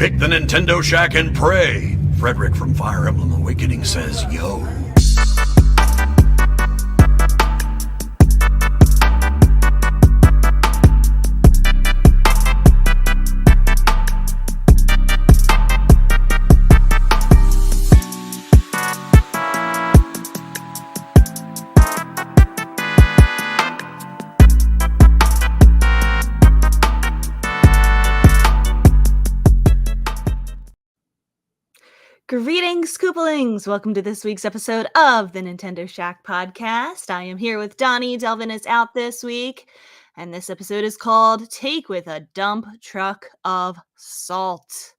Pick the Nintendo Shack and pray. Frederick from Fire Emblem Awakening says, yo. Greetings, Scoopalings! Welcome to this week's episode of the Nintendo Shack podcast. I am here with Donnie. Delvin is out this week, and this episode is called Take with a Dump Truck of Salt.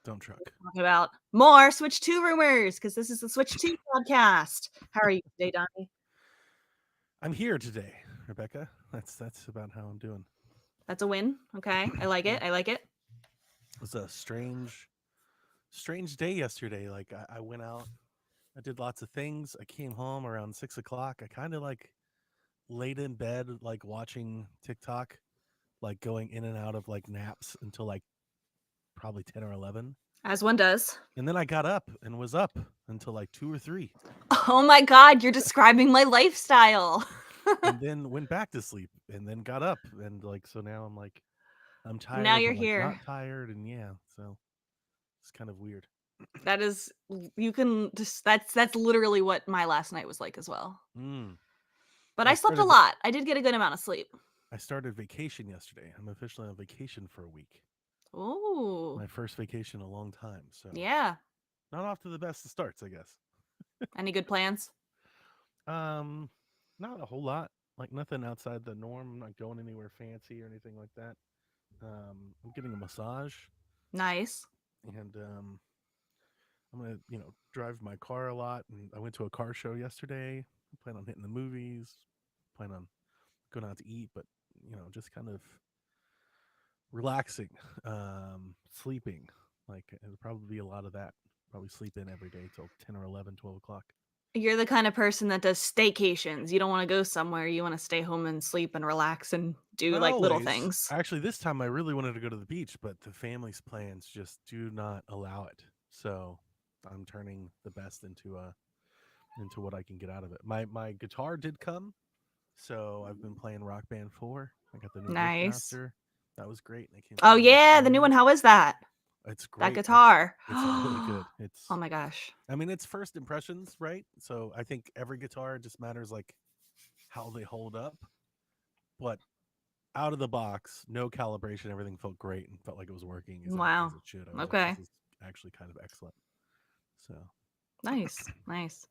Dump truck. Talk about more Switch 2 rumors, because this is the Switch 2 podcast. How are you today, Donnie? I'm here today, Rebecca. That's about how I'm doing. That's a win. Okay, I like it. I like it. It was a strange day yesterday. Like I went out, I did lots of things. I came home around 6 o'clock. I kind of like laid in bed, like watching TikTok, like going in and out of like naps until like probably 10 or 11. As one does. And then I got up and was up until like 2 or 3. Oh my God, you're describing my lifestyle. And then went back to sleep and then got up. And like, so now I'm tired. Now you're but, like, here. not tired. And yeah, so it's kind of weird. That is, you can just, that's literally what my last night was like as well. But I slept a lot. I did get a good amount of sleep. I started vacation yesterday. I'm officially on vacation for a week. Ooh. My first vacation in a long time. So Yeah. not off to the best of starts, I guess. Any good plans? Not a whole lot. Like nothing outside the norm. I'm not going anywhere fancy or anything like that. I'm getting a massage. Nice. And I'm gonna, drive my car a lot. And I went to a car show yesterday. I plan on hitting the movies. Plan on going out to eat, but just kind of relaxing, sleeping. Like it'll probably be a lot of that. Probably sleep in every day till 10 or 11, 12 o'clock. You're the kind of person that does staycations. You don't want to go somewhere. You want to stay home and sleep and relax and do Not like little always. things. Actually, this time I really wanted to go to the beach, but the family's plans just do not allow it. So I'm turning the best into what I can get out of it. My guitar did come, so I've been playing Rock Band 4. I got the new Nice. Master. That was great. And it came Oh yeah, the new one. How is that? It's great. That guitar. It's really good. It's Oh my gosh. I mean, it's first impressions, right? So I think every guitar just matters like how they hold up. But out of the box, no calibration, everything felt great and felt like it was working as Wow. it should. I was Okay. like, this is actually kind of excellent. So Nice. Nice.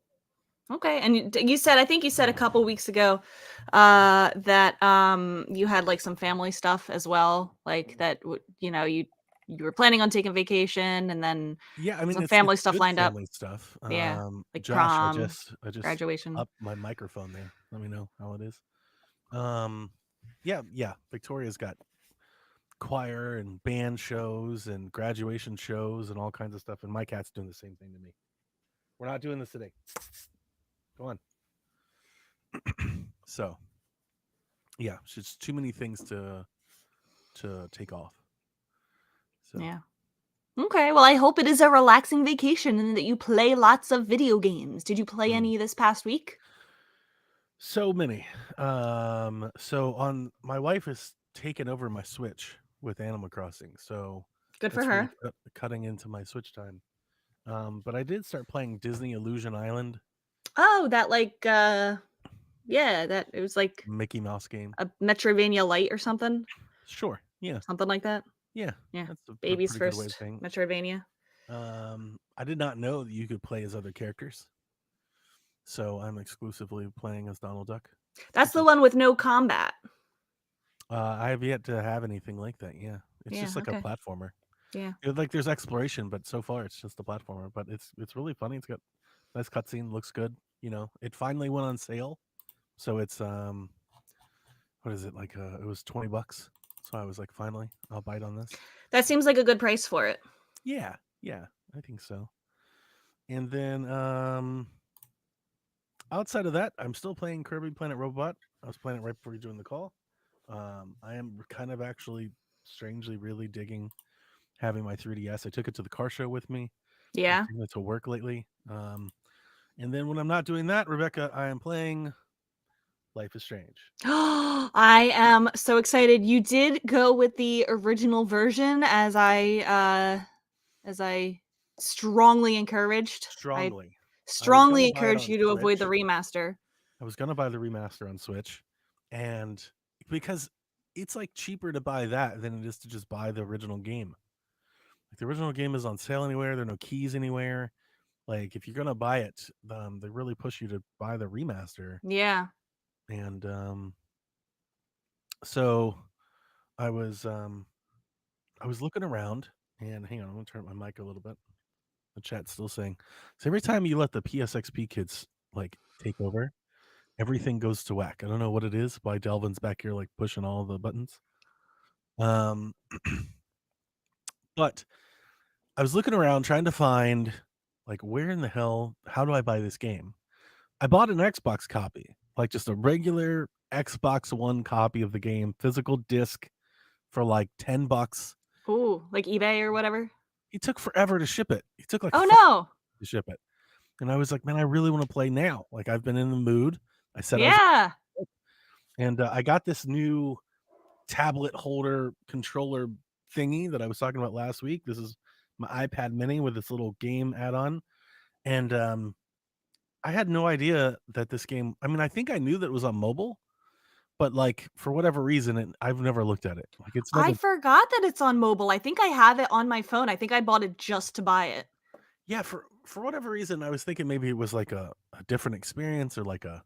Okay. And you said, I think you said a couple weeks ago that you had like some family stuff as well, like that you were planning on taking vacation and then yeah, I mean, some it's family stuff good lined up. family stuff. Yeah, like Josh, prom, I just graduation. up my microphone there. Let me know how it is. Yeah. Victoria's got choir and band shows and graduation shows and all kinds of stuff, and my cat's doing the same thing to me. We're not doing this today. Go on. So yeah, it's just too many things to take off. So Yeah. Okay, well, I hope it is a relaxing vacation and that you play lots of video games. Did you play any this past week? so many. So on my wife has taken over my Switch with Animal Crossing, so Good for it's her. really cutting into my Switch time. But I did start playing Disney Illusion Island, Oh, that like yeah, that it was like Mickey Mouse game. a Metroidvania Light or something. Sure, yeah, Something like that. yeah. Yeah. That's a Baby's pretty good way of first saying it. Metroidvania. I did not know that you could play as other characters, so I'm exclusively playing as Donald Duck. That's the one with no combat. I have yet to have anything like that. Yeah, it's Yeah, just like okay. a platformer. Yeah. Like there's exploration, but so far it's just a platformer. But it's really funny. It's got nice cutscene, looks good. It finally went on sale, so it's what is it like? It was $20, so I was like, finally, I'll bite on this. That seems like a good price for it. Yeah, I think so. And then outside of that, I'm still playing Kirby Planet Robot. I was playing it right before you joined the call. I am kind of actually strangely really digging having my 3DS. I took it to the car show with me. Yeah. I've taken it to work lately. And then when I'm not doing that, Rebecca, I am playing Life is Strange. I am so excited. You did go with the original version as I strongly encouraged. Strongly. Strongly gonna buy it encourage on you to avoid the Switch. remaster. I was gonna buy the remaster on Switch, and because it's like cheaper to buy that than it is to just buy the original game. Like the original game is on sale anywhere. There are no keys anywhere. Like if you're gonna buy it, they really push you to buy the remaster. Yeah. And so I was looking around, and hang on, I'm gonna turn up my mic a little bit. The chat's still saying, so every time you let the PSXP kids like take over, everything goes to whack. I don't know what it is. Why Delvin's back here like pushing all the buttons. Um, but I was looking around trying to find like where in the hell, how do I buy this game? I bought an Xbox copy, like just a regular Xbox One copy of the game, physical disc for like $10. Ooh, like eBay or whatever. It took forever to ship it. It took like Oh 5 no. to ship it. And I was like, man, I really want to play now. Like I've been in the mood. I said I was, Yeah. and I got this new tablet holder controller thingy that I was talking about last week. This is my iPad mini with this little game add-on. And I had no idea that this game, I mean, I think I knew that it was on mobile, but like for whatever reason, I've never looked at it. Like it's never, I forgot that it's on mobile. I think I have it on my phone. I think I bought it just to buy it. yeah, for whatever reason, I was thinking maybe it was like a different experience or like a,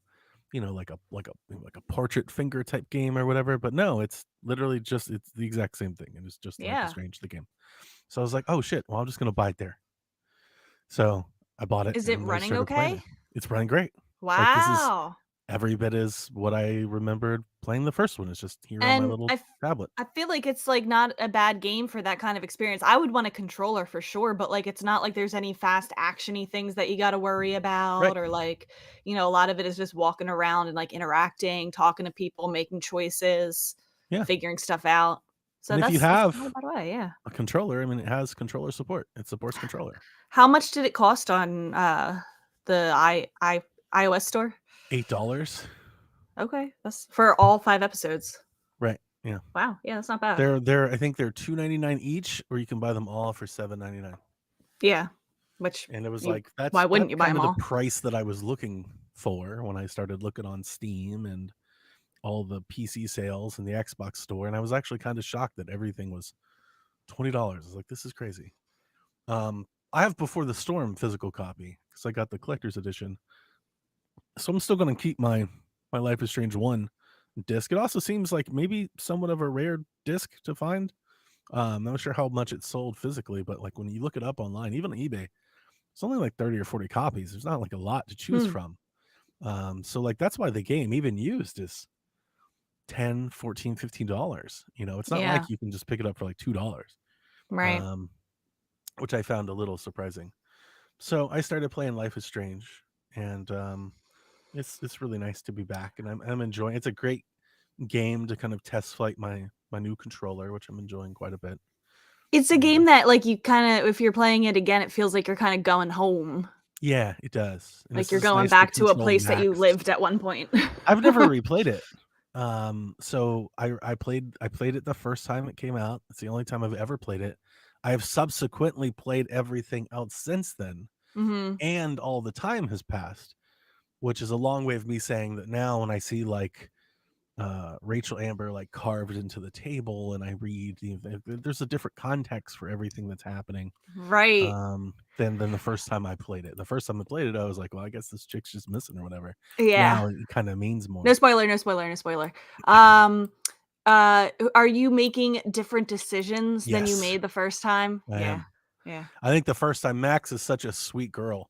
you know, like a portrait finger type game or whatever. But no, it's literally just it's the exact same thing. And it's just Life Yeah. is Strange the game. So I was like, oh shit, well I'm just gonna buy it there. So I bought it. Is it and I running started playing okay? it. It's running great. Like this is Wow. every bit is what I remembered playing the first one. It's just here on my And little tablet. I feel like it's like not a bad game for that kind of experience. I would want a controller for sure, but like it's not like there's any fast actiony things that you got to worry Right. about or like, you know, a lot of it is just walking around and like interacting, talking to people, making choices, Yeah. figuring stuff out. So And if you that's not have a bad way, yeah. a controller, I mean it has controller support. It supports controller. How much did it cost on the iOS store? $8. Okay, that's for all 5 episodes. Right. Yeah. Wow, yeah, that's not bad. They're I think they're $2.99 each, or you can buy them all for $7.99. Yeah, which And it was you like that's why wouldn't you buy kind them of all? the price that I was looking for when I started looking on Steam and all the PC sales and the Xbox store. And I was actually kind of shocked that everything was $20. I was like, this is crazy. I have Before the Storm physical copy because I got the collector's edition. So I'm still gonna keep my Life is Strange 1 disc. It also seems like maybe somewhat of a rare disc to find. Not sure how much it sold physically, but like when you look it up online, even on eBay, it's only like 30 or 40 copies. There's not like a lot to choose Hmm. from. So like that's why the game, even used, is $10, $14, $15. You know, it's not Yeah, like you can just pick it up for like $2. right. Which I found a little surprising. So I started playing Life is Strange, and it's really nice to be back, and I'm enjoying. It's a great game to kind of test flight my new controller, which I'm enjoying quite a bit. It's a And game that like you kind of if you're playing it again, it feels like you're kind of going home. yeah, it does. And Like it's you're just going nice to back to a control place that you Max. lived at one point. I've never replayed it. So I played it the first time it came out. It's the only time I've ever played it. I have subsequently played everything else since then, Mhm. and all the time has passed, which is a long way of me saying that now when I see like Rachel Amber like carved into the table and I read there's a different context for everything that's happening Right. than the first time I played it. The first time I played it, I was like, well, I guess this chick's just missing or whatever. Yeah. Now it kind of means more. No spoiler, no spoiler, no spoiler. Are you making different decisions than you Yes, made the first time? I Yeah. am. Yeah. I think the first time, Max is such a sweet girl.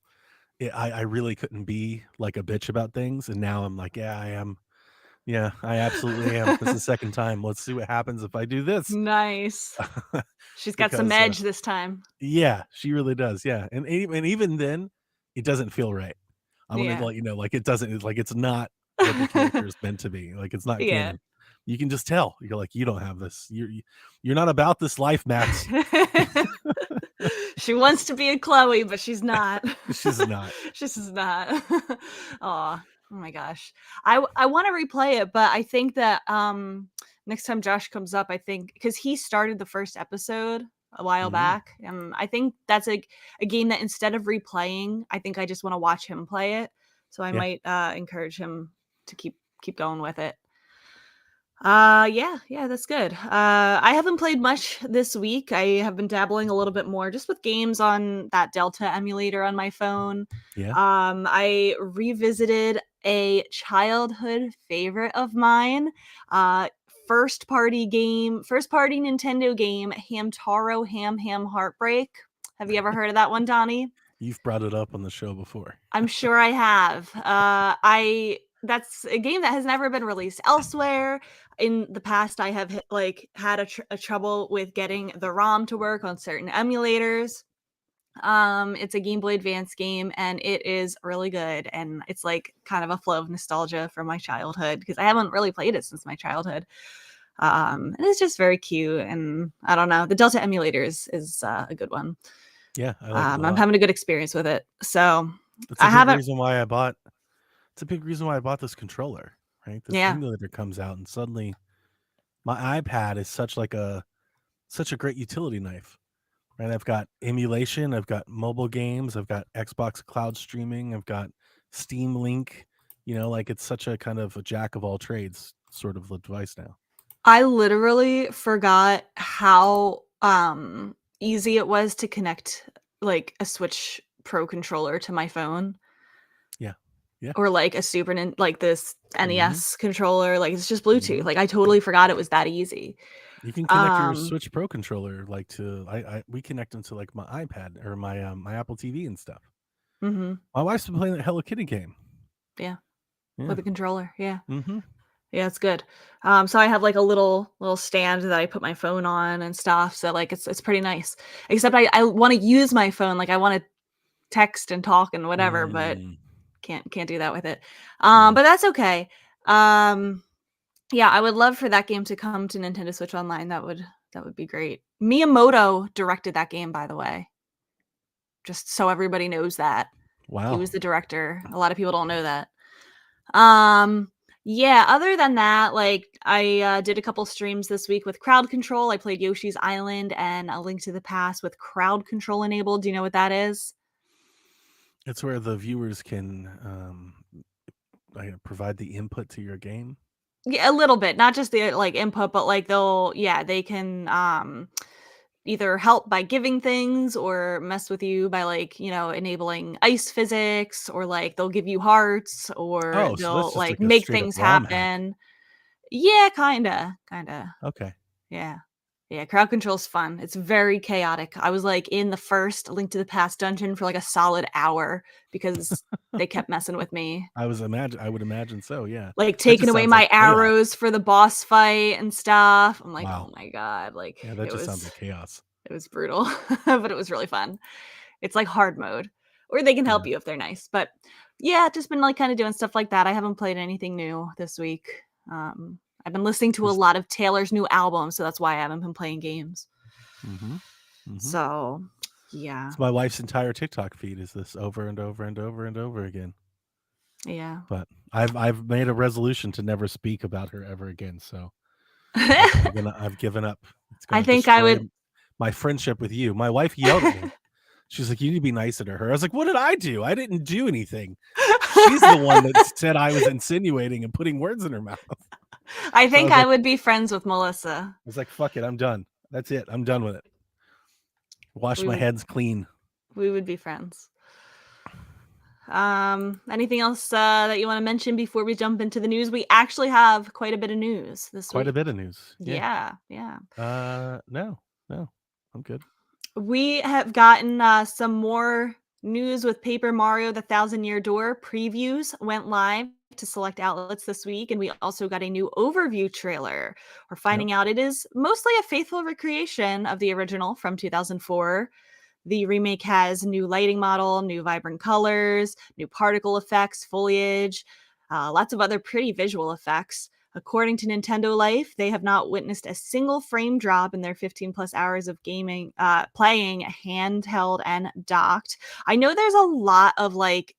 I really couldn't be like a bitch about things, and now I'm like, yeah, I am. Yeah, I absolutely am. This is the second time. Let's see what happens if I do this. Nice. She's got some Because edge this time. yeah, she really does. Yeah, and even then, it doesn't feel right. I'm gonna Yeah. let you know, like it doesn't. It's like it's not what the character is meant to be. Like it's not Yeah. canon. You can just tell. You're like, you don't have this. You're not about this life, Max. She wants to be a Chloe, but she's not. She's not. She's just not. Aw, oh my gosh. I want to replay it, but I think that next time Josh comes up, I think because he started the first episode a while Mhm. back, and I think that's a game that instead of replaying, I think I just want to watch him play it. So I Yeah. might encourage him to keep going with it. Yeah, that's good. I haven't played much this week. I have been dabbling a little bit more just with games on that Delta emulator on my phone. Yeah. I revisited a childhood favorite of mine. First party Nintendo game, Hamtaro Ham Heartbreak. Have you ever heard of that one, Donnie? You've brought it up on the show before. I'm sure I have. That's a game that has never been released elsewhere. In the past, I have had a trouble with getting the ROM to work on certain emulators. It's a Game Boy Advance game, and it is really good. And it's like kind of a flow of nostalgia from my childhood because I haven't really played it since my childhood. And it's just very cute, and I don't know. The Delta emulator is a good one. Yeah, I like it a I'm lot. having a good experience with it. So It's I a big haven't. reason why I bought. It's a big reason why I bought this controller. Right, this Yeah. emulator comes out, and suddenly my iPad is such a great utility knife. Right, I've got emulation, I've got mobile games, I've got Xbox cloud streaming, I've got Steam Link. Like it's such a kind of a jack of all trades sort of device now. I literally forgot how easy it was to connect like a Switch Pro controller to my phone. Yeah. Or like a like this Mhm. NES controller. Like it's just Bluetooth. Mhm. Like I totally forgot it was that easy. You can connect your Um, Switch Pro controller like to we connect them to like my iPad or my Apple TV and stuff. mhm, My wife's been playing that Hello Kitty game. Yeah. Yeah. With a controller. Yeah. Mm-hmm. Yeah, it's good. So I have like a little stand that I put my phone on and stuff. So like it's pretty nice. Except I want to use my phone. Like I want to text and talk and whatever, but can't do that with it. But that's okay. Yeah, I would love for that game to come to Nintendo Switch Online. That would be great. Miyamoto directed that game, by the way. Just so everybody knows that. Wow. He was the director. A lot of people don't know that. Yeah, other than that, like I did a couple streams this week with crowd control. I played Yoshi's Island and A Link to the Past with crowd control enabled. Do you know what that is? It's where the viewers can provide the input to your game. Yeah, a little bit, not just the like input, but like they can either help by giving things or mess with you by like, enabling ice physics, or like they'll give you hearts, or Oh, so that's they'll just like like a make straight up things ROM hack. happen. Yeah, kinda. Okay. Yeah, crowd control's fun. It's very chaotic. I was like in the first Link to the Past dungeon for like a solid hour because they kept messing with me. I would imagine so, yeah. Like That taking just away sounds my like chaos. arrows for the boss fight and stuff. I'm like, Wow. oh my god, like Yeah, that just sounds like chaos. it was brutal, but it was really fun. It's like hard mode, or they can help you if they're nice. But yeah, just been like kind of doing stuff like that. I haven't played anything new this week. I've been listening to a lot of Taylor's new album, so that's why I haven't been playing games. So yeah, it's my wife's entire TikTok feed is this over and over and over and over again. Yeah, but I've made a resolution to never speak about her ever again. So I've given up. I think I would. My friendship with you. My wife yelled at me. She's like, "You need to be nicer to her." I was like, "What did I do? I didn't do anything." She's the one that said I was insinuating and putting words in her mouth. I think I would be friends with Melissa. I was like, "Fuck it, I'm done. That's it. I'm done with it. Wash my hands clean." We would be friends. Anything else that you want to mention before we jump into the news? We actually have quite a bit of news this week. Quite a bit of news. Yeah. No, I'm good. We have gotten some more news with Paper Mario: The Thousand-Year Door. Previews went live to select outlets this week, and we also got a new overview trailer. We're finding out it is mostly a faithful recreation of the original from 2004. The remake has new lighting model, new vibrant colors, new particle effects, foliage, lots of other pretty visual effects. According to Nintendo Life, they have not witnessed a single frame drop in their 15 plus hours of gaming, playing handheld and docked. I know there's a lot of like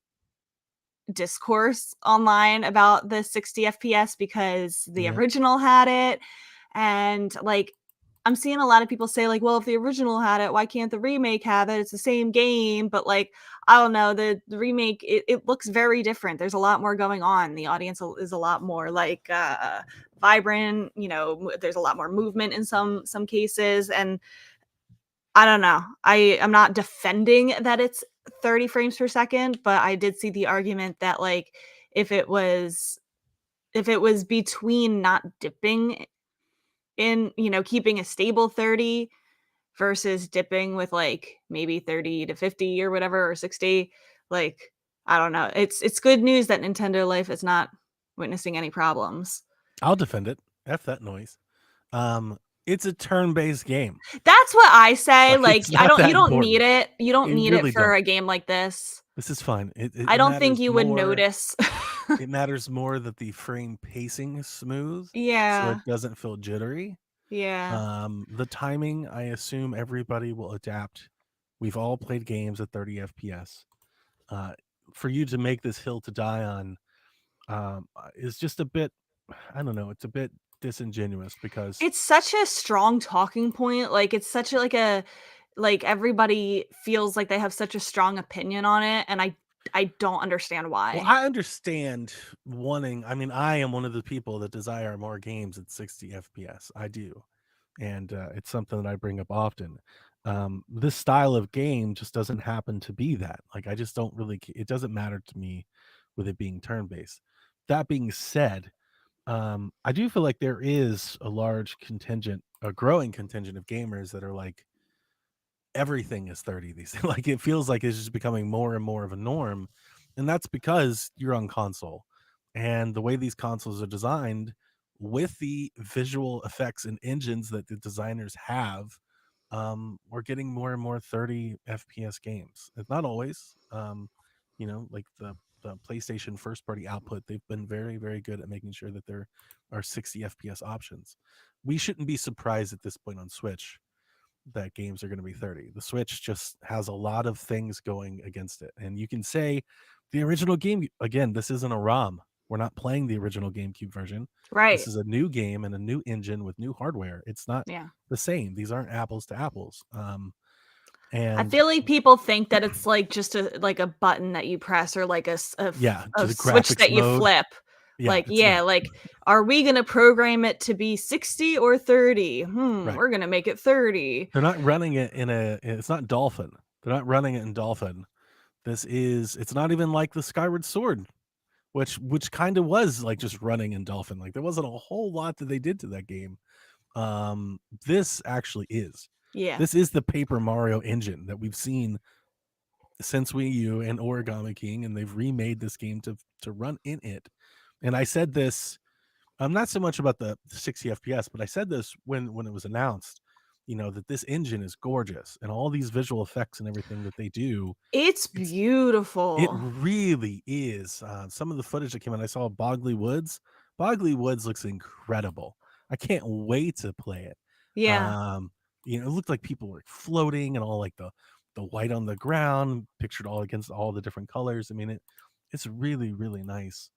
discourse online about the 60 FPS because the Yeah. original had it. And like, I'm seeing a lot of people say, like, well, if the original had it, why can't the remake have it? It's the same game. But like, I don't know, the remake, it looks very different. There's a lot more going on. The audience is a lot more like vibrant, you know, there's a lot more movement in some cases. And I don't know. I'm not defending that it's 30 frames per second, but I did see the argument that like if it was between not dipping in, you know, keeping a stable 30 versus dipping with like maybe 30 to 50 or whatever or 60, like I don't know. It's good news that Nintendo Life is not witnessing any problems. I'll defend it. F that noise. It's a turn-based game. That's what I say. Like, Like it's not that you don't important. need it. You don't You need really it for don't. a game like this. This is fine. I don't think matters you would more- notice. It matters more that the frame pacing is smooth, so Yeah. it doesn't feel jittery. Yeah. The timing, I assume everybody will adapt. We've all played games at 30 FPS. For you to make this hill to die on is just a bit, I don't know, it's a bit disingenuous because It's such a strong talking point. Like it's such a like everybody feels like they have such a strong opinion on it, and I don't understand why. well, I understand wanting. I mean, I am one of the people that desire more games at 60 FPS. I do, and it's something that I bring up often. This style of game just doesn't happen to be that. Like, I just don't really. It doesn't matter to me with it being turn based. That being said, I do feel like there is a large contingent, a growing contingent of gamers that are like, everything is 30 these days. Like, it feels like it's just becoming more and more of a norm, and that's because you're on console, and the way these consoles are designed with the visual effects and engines that the designers have, we're getting more and more 30 FPS games. It's not always, like the PlayStation first party output, they've been very, very good at making sure that there are 60 FPS options. We shouldn't be surprised at this point on Switch that games are going to be 30. The Switch just has a lot of things going against it. And you can say the original game, again, this isn't a ROM. We're not playing the original GameCube version. Right. This is a new game and a new engine with new hardware. It's not Yeah. the same. These aren't apples to apples. I feel like people think that it's like just a button that you press or like a the switch that graphics you mode. flip. Yeah, like are we gonna program it to be 60 or 30? Right. We're gonna make it 30. They're not running it it's not Dolphin. They're not running it in Dolphin. It's not even like the Skyward Sword, which kind of was like just running in Dolphin. Like, there wasn't a whole lot that they did to that game. This actually is. Yeah. This is the Paper Mario engine that we've seen since Wii U and Origami King, and they've remade this game to run in it. And I said this, not so much about the 60 FPS, but I said this when it was announced, that this engine is gorgeous and all these visual effects and everything that they do. It's beautiful. It really is. Some of the footage that came out, I saw Bogley Woods. Bogley Woods looks incredible. I can't wait to play it. Yeah. It looked like people were floating and all like the white on the ground, pictured all against all the different colors. I mean, it's really, really nice.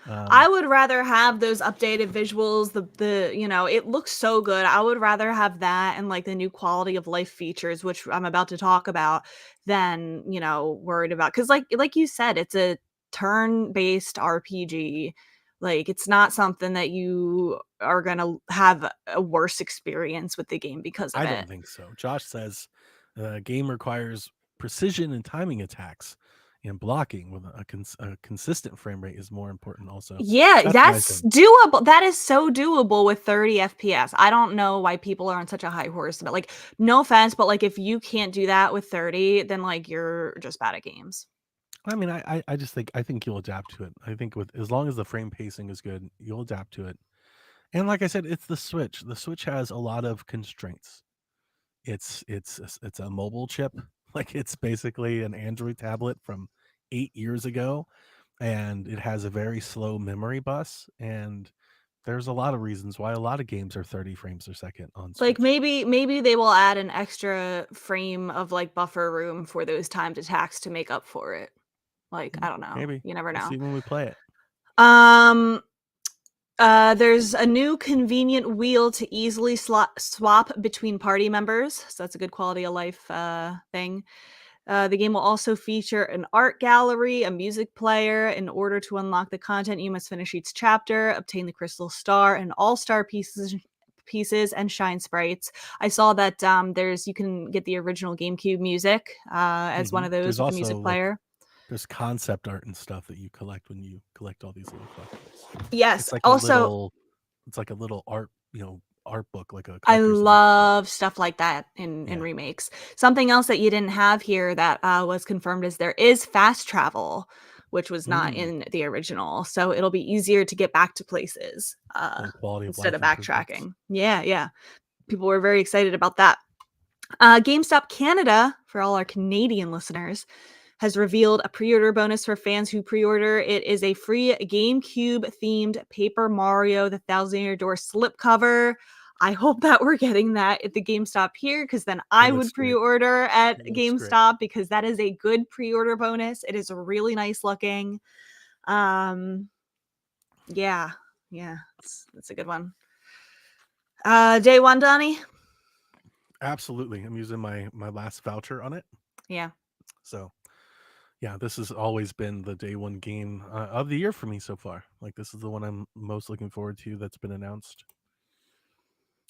I would rather have those updated visuals, it looks so good. I would rather have that and like the new quality of life features, which I'm about to talk about, than, worried about. Cause like you said, it's a turn-based RPG. Like it's not something that you are gonna have a worse experience with the game because of I it. don't think so. Josh says the game requires precision and timing attacks, and blocking with a consistent frame rate is more important also. Yeah, That's that's nice. doable. That is so doable with 30 FPS. I don't know why people are on such a high horse about, like, no offense, but like if you can't do that with 30, then like you're just bad at games. I mean, I just think you'll adapt to it. I think with as long as the frame pacing is good, you'll adapt to it. And like I said, it's the Switch. The Switch has a lot of constraints. It's a mobile chip. Like, it's basically an Android tablet from 8 years ago, and it has a very slow memory bus, and there's a lot of reasons why a lot of games are 30 frames per second on Like Switch. maybe they will add an extra frame of like buffer room for those timed attacks to make up for it. Like, I don't know. Maybe. You never We'll know. see when we play it. There's a new convenient wheel to easily swap between party members. So that's a good quality of life thing. The game will also feature an art gallery, a music player. In order to unlock the content, you must finish each chapter, obtain the crystal star, and all-star pieces and shine sprites. I saw that you can get the original GameCube music as one of those There's with the also music player. there's concept art and stuff that you collect when you collect all these little collectibles. Yes. It's like Also, it's like a little art, art book, like a I collector's edition. love stuff like that in Yeah. remakes. Something else that you didn't have here that was confirmed is there is fast travel, which was not in the original. So it'll be easier to get back to places Little quality of instead of life improvements. backtracking. Yeah. People were very excited about that. GameStop Canada, for all our Canadian listeners, has revealed a pre-order bonus for fans who pre-order. It is a free GameCube-themed Paper Mario The Thousand Year Door slipcover. I hope that we're getting that at the GameStop here, because then I would looks great. pre-order at It looks great. GameStop, because that is a good pre-order bonus. It is really nice looking. Yeah, it's a good one. Day one, Donnie? Absolutely. I'm using my last voucher on it. Yeah. So, yeah, this has always been the day one game of the year for me so far. Like, this is the one I'm most looking forward to that's been announced.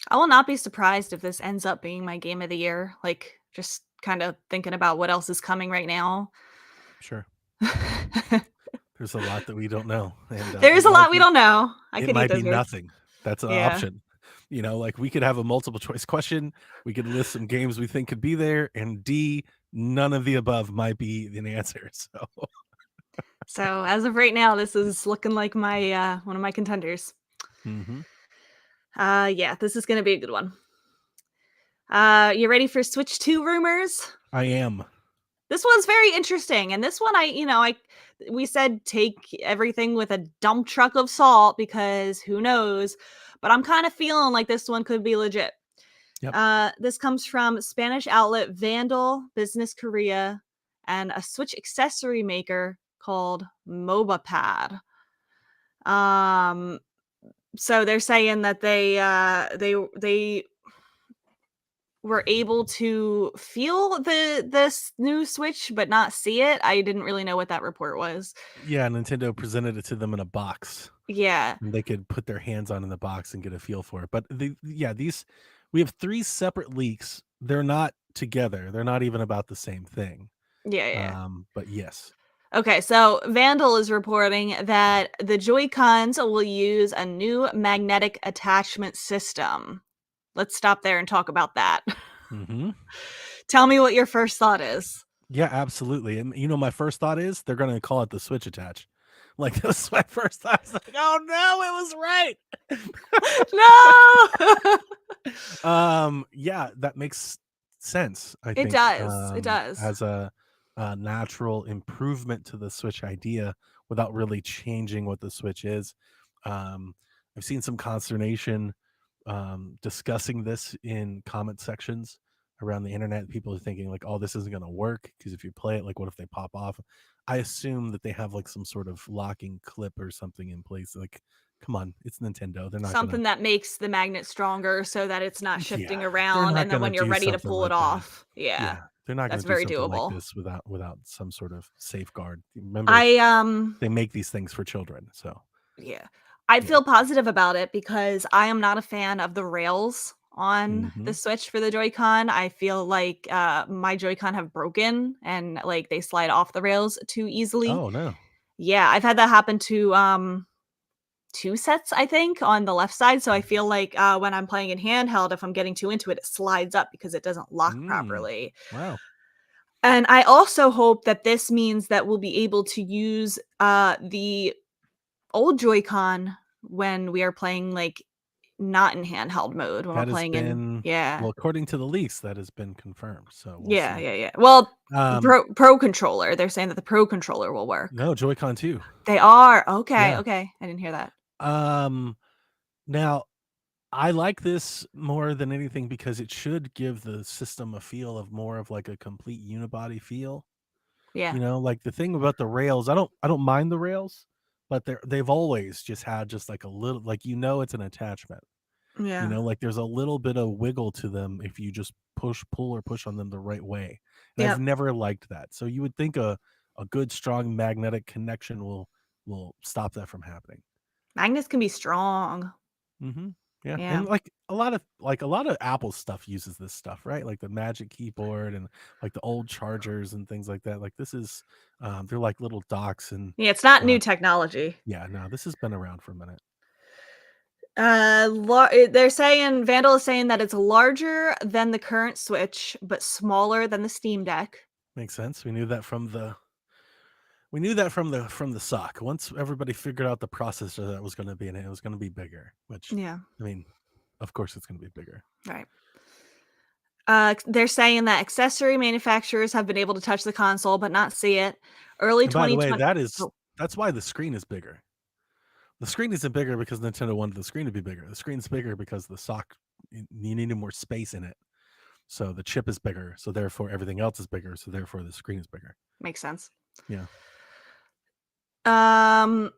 I will not be surprised if this ends up being my game of the year. Like, just kind of thinking about what else is coming right now. Sure. There's a lot that we don't know. And there is a lot we don't know. I it could might eat those be words. nothing. That's an option. Like we could have a multiple choice question. We could list some games we think could be there, and D, none of the above might be an answer. So as of right now, this is looking like my one of my contenders. Yeah, this is gonna be a good one. You ready for Switch 2 rumors? I am. This one's very interesting, and this one we said take everything with a dump truck of salt, because who knows, but I'm kind of feeling like this one could be legit. Yep. This comes from Spanish outlet Vandal Business Korea and a Switch accessory maker called MobaPad. So they're saying that they were able to feel this new Switch but not see it. I didn't really know what that report was. Yeah, Nintendo presented it to them in a box. Yeah. And they could put their hands on in the box and get a feel for it. But we have 3 separate leaks. They're not together. They're not even about the same thing. Yeah. But yes. Okay, so Vandal is reporting that the Joy-Cons will use a new magnetic attachment system. Let's stop there and talk about that. Tell me what your first thought is. Yeah, absolutely. And my first thought is they're going to call it the Switch Attach. Like, that was my first thought. I was like, oh no, it was right. No. Yeah, that makes sense. I think it does. As a natural improvement to the Switch idea without really changing what the Switch is. I've seen some consternation discussing this in comment sections around the internet. People are thinking like, oh, this isn't going to work because if you play it, like, what if they pop off? I assume that they have like some sort of locking clip or something in place. Like, come on, it's Nintendo. They're not something that makes the magnet stronger so that it's not shifting around, not and then when you're ready to pull it off. Yeah. They're not going That's to do very something doable. like this without some sort of safeguard. Remember, they make these things for children. So yeah, I feel positive about it because I am not a fan of the rails on the Switch for the Joy-Con. I feel like my Joy-Con have broken and like they slide off the rails too easily. Oh no. Yeah, I've had that happen to 2 sets, I think, on the left side. So I feel like when I'm playing in handheld, if I'm getting too into it, it slides up because it doesn't lock properly. Wow. And I also hope that this means that we'll be able to use the old Joy-Con when we are playing like not in handheld mode, when we're playing in well, according to the leaks, that has been confirmed. So we'll see. Yeah. Well, Pro controller, they're saying that the Pro controller will work. No, Joy-Con 2. They are. Okay. I didn't hear that. Now, I like this more than anything because it should give the system a feel of more of like a complete unibody feel. Yeah. Like the thing about the rails, I don't mind the rails, but they've always just had just like a little, like, it's an attachment. Yeah. Like there's a little bit of wiggle to them if you just pull or push on them the right way. And I've Yep. never liked that. So you would think a good strong magnetic connection will stop that from happening. Magnets can be strong. Mm-hmm. Yeah. Yeah. And like a lot of Apple stuff uses this stuff, right? Like the Magic Keyboard and like the old chargers and things like that. Like this is they're like little docks and Yeah, it's not uh, new technology. yeah, no, this has been around for a minute. They're saying Vandal is saying that it's larger than the current Switch, but smaller than the Steam Deck. Makes sense. We knew that from the sock. Once everybody figured out the processor that was going to be in it, it was going to be bigger. Which, Yeah. I mean, of course, it's going to be bigger. Right. They're saying that accessory manufacturers have been able to touch the console but not see it. Early And by the way, 2020. that's why the screen is bigger. The screen isn't bigger because Nintendo wanted the screen to be bigger. The screen's bigger because the sock, you needed more space in it. So the chip is bigger. So therefore, everything else is bigger. So therefore, the screen is bigger. Makes sense. Yeah. An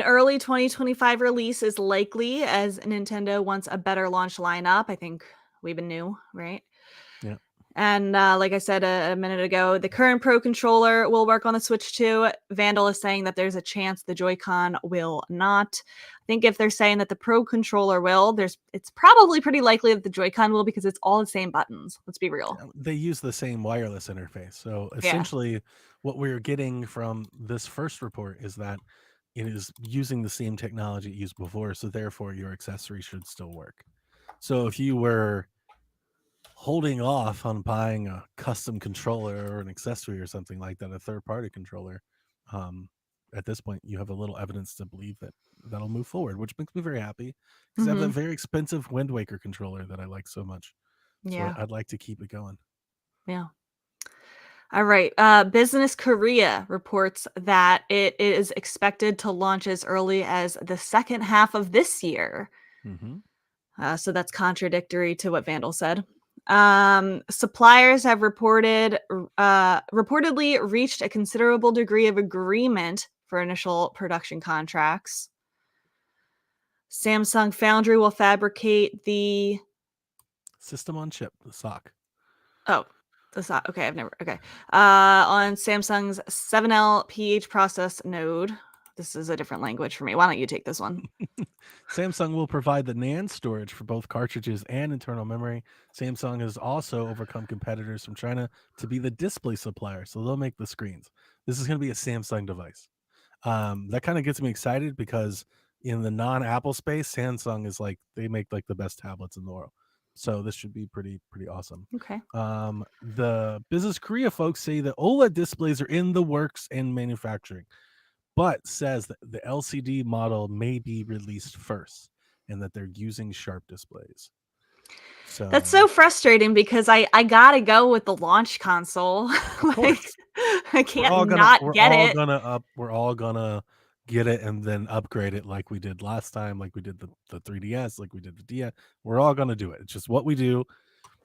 early 2025 release is likely as Nintendo wants a better launch lineup. I think we even knew, right? Yeah. And like I said a minute ago, the current Pro controller will work on the Switch too. Vandal is saying that there's a chance the Joy-Con will not. I think if they're saying that the Pro controller will, it's probably pretty likely that the Joy-Con will because it's all the same buttons. Let's be real. They use the same wireless interface. So essentially, what we're getting from this first report is that it is using the same technology it used before. So therefore, your accessory should still work. So if you were holding off on buying a custom controller or an accessory or something like that, a third-party controller, at this point you have a little evidence to believe that that'll move forward, which makes me very happy because I have that very expensive Wind Waker controller that I like so much. Yeah. So I'd like to keep it going. Yeah. All right. Business Korea reports that it is expected to launch as early as the second half of this year. So that's contradictory to what Vandal said. Suppliers have reportedly reached a considerable degree of agreement for initial production contracts. Samsung Foundry will fabricate the system on chip, the SoC. Oh, the SoC. Okay, I've never. Okay, on Samsung's 7L PH process node. This is a different language for me. Why don't you take this one? Samsung will provide the NAND storage for both cartridges and internal memory. Samsung has also overcome competitors from China to be the display supplier, so they'll make the screens. This is going to be a Samsung device. That kind of gets me excited because in the non-Apple space, Samsung is like, they make like the best tablets in the world. So this should be pretty awesome. Okay. The Business Korea folks say that OLED displays are in the works and manufacturing, but says that the LCD model may be released first and that they're using sharp displays. So that's so frustrating because I gotta go with the launch console. Like, I can't not get it. We're all gonna get it and then upgrade it like we did last time, like we did the 3DS, like we did the DS. We're all gonna do it. It's just what we do.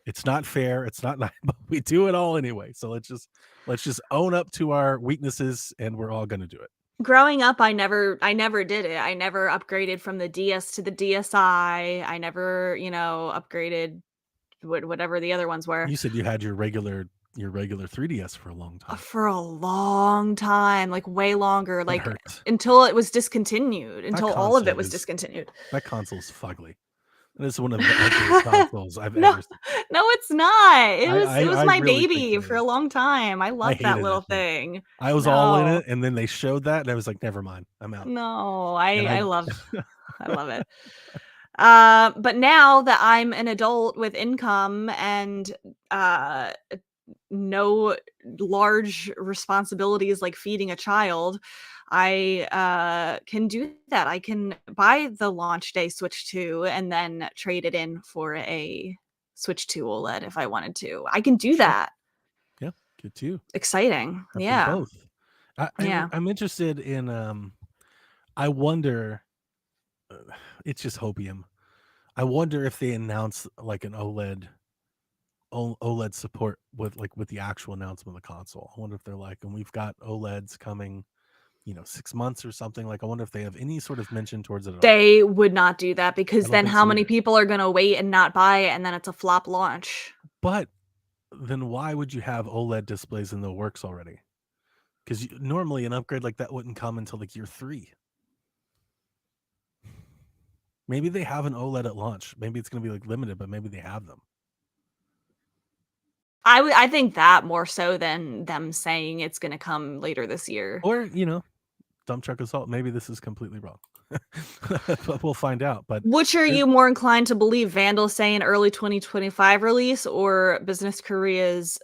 It's not fair. It's not nice, but we do it all anyway. So let's just own up to our weaknesses, and we're all gonna do it. Growing up, I never did it. I never upgraded from the DS to the DSi. I never, upgraded whatever the other ones were. You said you had your regular 3DS for a long time. For a long time, like way longer, That like hurts. until it was discontinued, until all of it was discontinued. That console's fugly. That is one of the ugliest consoles I've ever seen. No, it's not. It was my really baby for a long time. I loved that little thing. I was all in it, and then they showed that, and I was like, never mind, I'm out. No, I love I love it. But now that I'm an adult with income and no large responsibilities like feeding a child, I can do that. I can buy the launch day Switch 2 and then trade it in for a Switch 2 OLED if I wanted to. I can do that. Yeah, good too. Exciting. Yeah. Both. I'm interested in I wonder it's just hopium. I wonder if they announce like an OLED support with the actual announcement of the console. I wonder if they're like, and we've got OLEDs coming, 6 months or something. Like, I wonder if they have any sort of mention towards it at all. They would not do that, I because don't then think how so many either. people are gonna wait and not buy it, and then it's a flop launch? But then why would you have OLED displays in the works already? Because normally an upgrade like that wouldn't come until like year 3. Maybe they have an OLED at launch. Maybe it's going to be like limited, but maybe they have them. I think that more so than them saying it's gonna come later this year. Or, dump truck assault. Maybe this is completely wrong. But we'll find out. But Which are you more inclined to believe, Vandal saying early 2025 release, or Business Korea's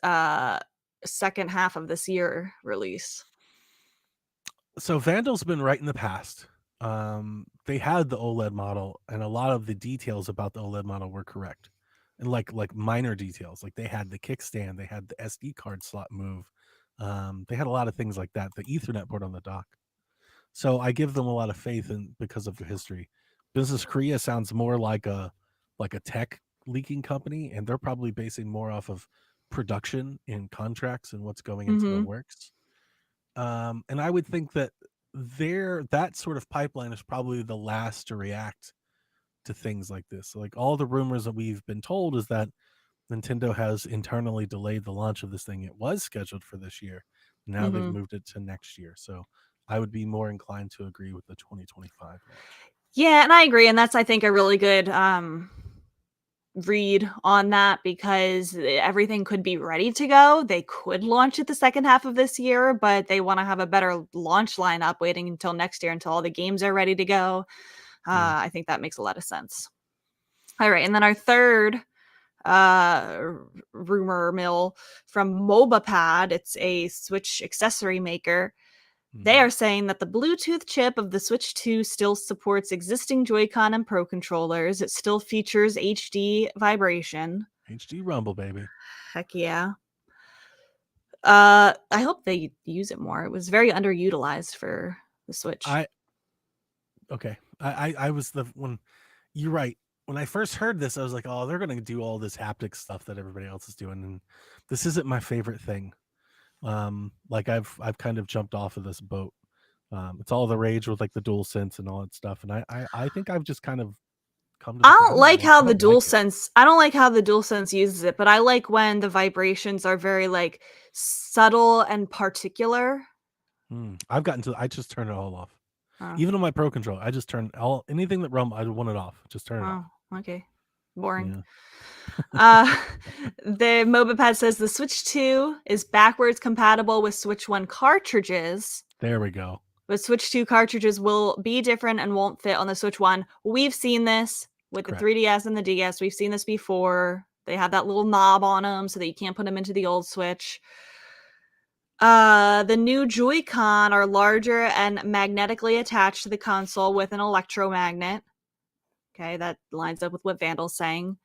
second half of this year release? so Vandal's been right in the past. They had the OLED model, and a lot of the details about the OLED model were correct, and like minor details, like they had the kickstand, they had the SD card slot move, they had a lot of things like that. The Ethernet port on the dock. So I give them a lot of faith in because of the history. Business Korea sounds more like a tech leaking company, and they're probably basing more off of production and contracts and what's going into the Mhm. works. And I would think that that sort of pipeline is probably the last to react to things like this. So, like, all the rumors that we've been told is that Nintendo has internally delayed the launch of this thing. It was scheduled for this year. Now they've Mhm. moved it to next year. So I would be more inclined to agree with the 2025 launch. Yeah, and I agree, and that's, I think, a really good read on that, because everything could be ready to go. They could launch it the second half of this year, but they want to have a better launch lineup waiting until next year until all the games are ready to go. Yeah. I think that makes a lot of sense. All right, and then our third rumor mill from MobaPad, it's a Switch accessory maker. They Mhm. are saying that the Bluetooth chip of the Switch 2 still supports existing Joy-Con and Pro controllers. It still features HD vibration. HD Rumble, baby. Heck yeah. I hope they use it more. It was very underutilized for the Switch. Okay. I was the when you're right. When I first heard this, I was like, oh, they're gonna do all this haptic stuff that everybody else is doing, and this isn't my favorite thing. Like I've kind of jumped off of this boat. It's all the rage with like the dual sense and all that stuff, and I think I've just kind of come to I the don't ground. like how the Like it. DualSense I don't like how the DualSense uses it, but I like when the vibrations are very, like, subtle and particular. I've gotten to. I just turn it all off. Oh, Even on my Pro control, I just turn anything that rumble. I want it off. Just turn it off. oh, okay. Boring. Yeah. Uh, the MobaPad says the Switch 2 is backwards compatible with Switch 1 cartridges, There we go. but Switch 2 cartridges will be different and won't fit on the Switch 1. We've seen this with the Correct. 3DS and the DS. We've seen this before. They have that little knob on them so that you can't put them into the old Switch. The new Joy-Con are larger and magnetically attached to the console with an electromagnet. Okay, that lines up with what Vandal's saying.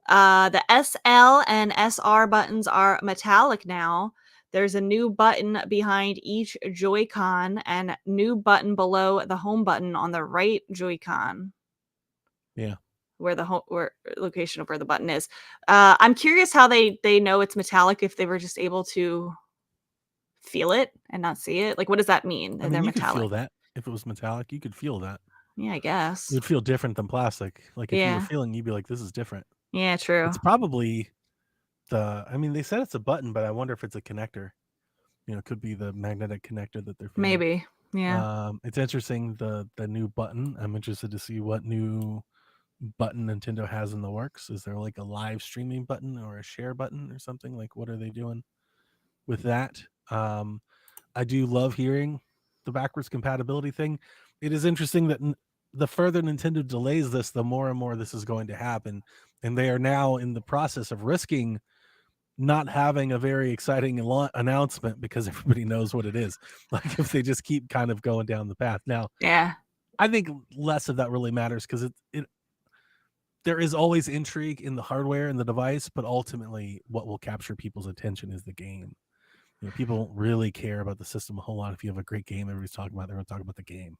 The SL and SR buttons are metallic now. There's a new button behind each Joy-Con and new button below the home button on the right Joy-Con. Yeah. Where the where location of where the button is. I'm curious how they know it's metallic if they were just able to feel it and not see it. Like, what does that mean? I That mean, they're you could feel metallic? that if it was metallic. You could feel that. Yeah, I It guess. would feel different than plastic. Like if you were Yeah. feeling, you'd be like, "This is different." Yeah, true. It's probably I mean, they said it's a button, but I wonder if it's a connector. It could be the magnetic connector that they're feeling. Maybe. Yeah. It's interesting the new button. I'm interested to see what new button Nintendo has in the works. Is there like a live streaming button or a share button or something? Like, what are they doing with that? I do love hearing the backwards compatibility thing. It is interesting that the further Nintendo delays this, the more and more this is going to happen, and they are now in the process of risking not having a very exciting announcement because everybody knows what it is. Like if they just keep kind of going down the path. Now, Yeah. I think less of that really matters because there is always intrigue in the hardware and the device, but ultimately what will capture people's attention is the game. People don't really care about the system a whole lot. If you have a great game, everybody's talking about, they're going to talk about the game.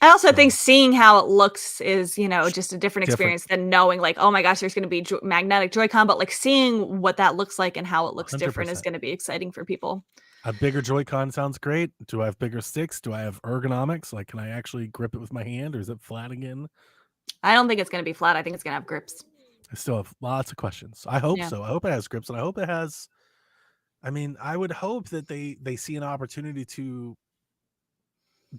I also So think seeing how it looks is, just a different different. experience than knowing like, oh my gosh, there's going to be magnetic Joy-Con, but like seeing what that looks like and how it looks different is 100%. going to be exciting for people. A bigger Joy-Con sounds great. Do I have bigger sticks? Do I have ergonomics? Like, can I actually grip it with my hand, or is it flat again? I don't think it's going to be flat. I think it's going to have grips. I still have lots of questions. I hope Yeah. so. I hope it has grips, and I hope it has. I mean, I would hope that they see an opportunity to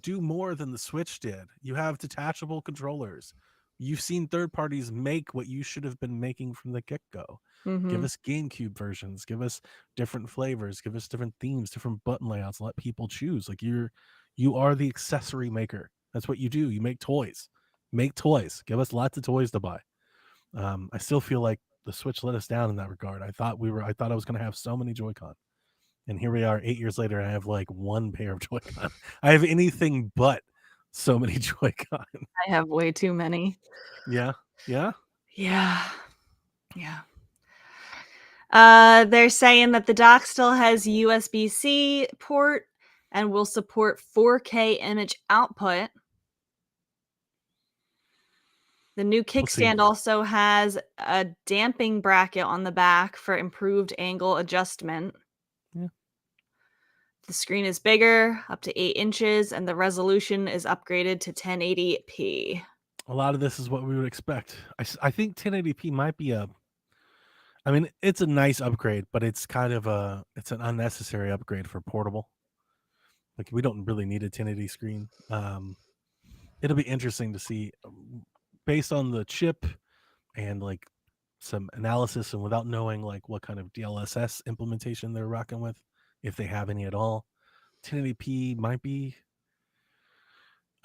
do more than the Switch did. You have detachable controllers. You've seen third parties make what you should have been making from the get-go. Give Mm-hmm. us GameCube versions, give us different flavors, give us different themes, different button layouts, let people choose. Like you are the accessory maker. That's what you do. You make toys. Make toys. Give us lots of toys to buy. I still feel like the Switch let us down in that regard. I thought I was going to have so many Joy-Con. And here we are 8 years later. I have like one pair of Joy-Con. I have anything but so many Joy-Con. I have way too many. Yeah. Yeah. Yeah. Yeah. They're saying that the dock still has USB-C port and will support 4K image output. The new We'll see. kickstand also has a damping bracket on the back for improved angle adjustment. Yeah. The screen is bigger, up to 8 inches, and the resolution is upgraded to 1080p. A lot of this is what we would expect. I think 1080p might be I mean, it's a nice upgrade, but it's kind of it's an unnecessary upgrade for portable. Like, we don't really need a 1080 screen. It'll be interesting to see, based on the chip and like some analysis, and without knowing like what kind of DLSS implementation they're rocking with, if they have any at all. 1080p might be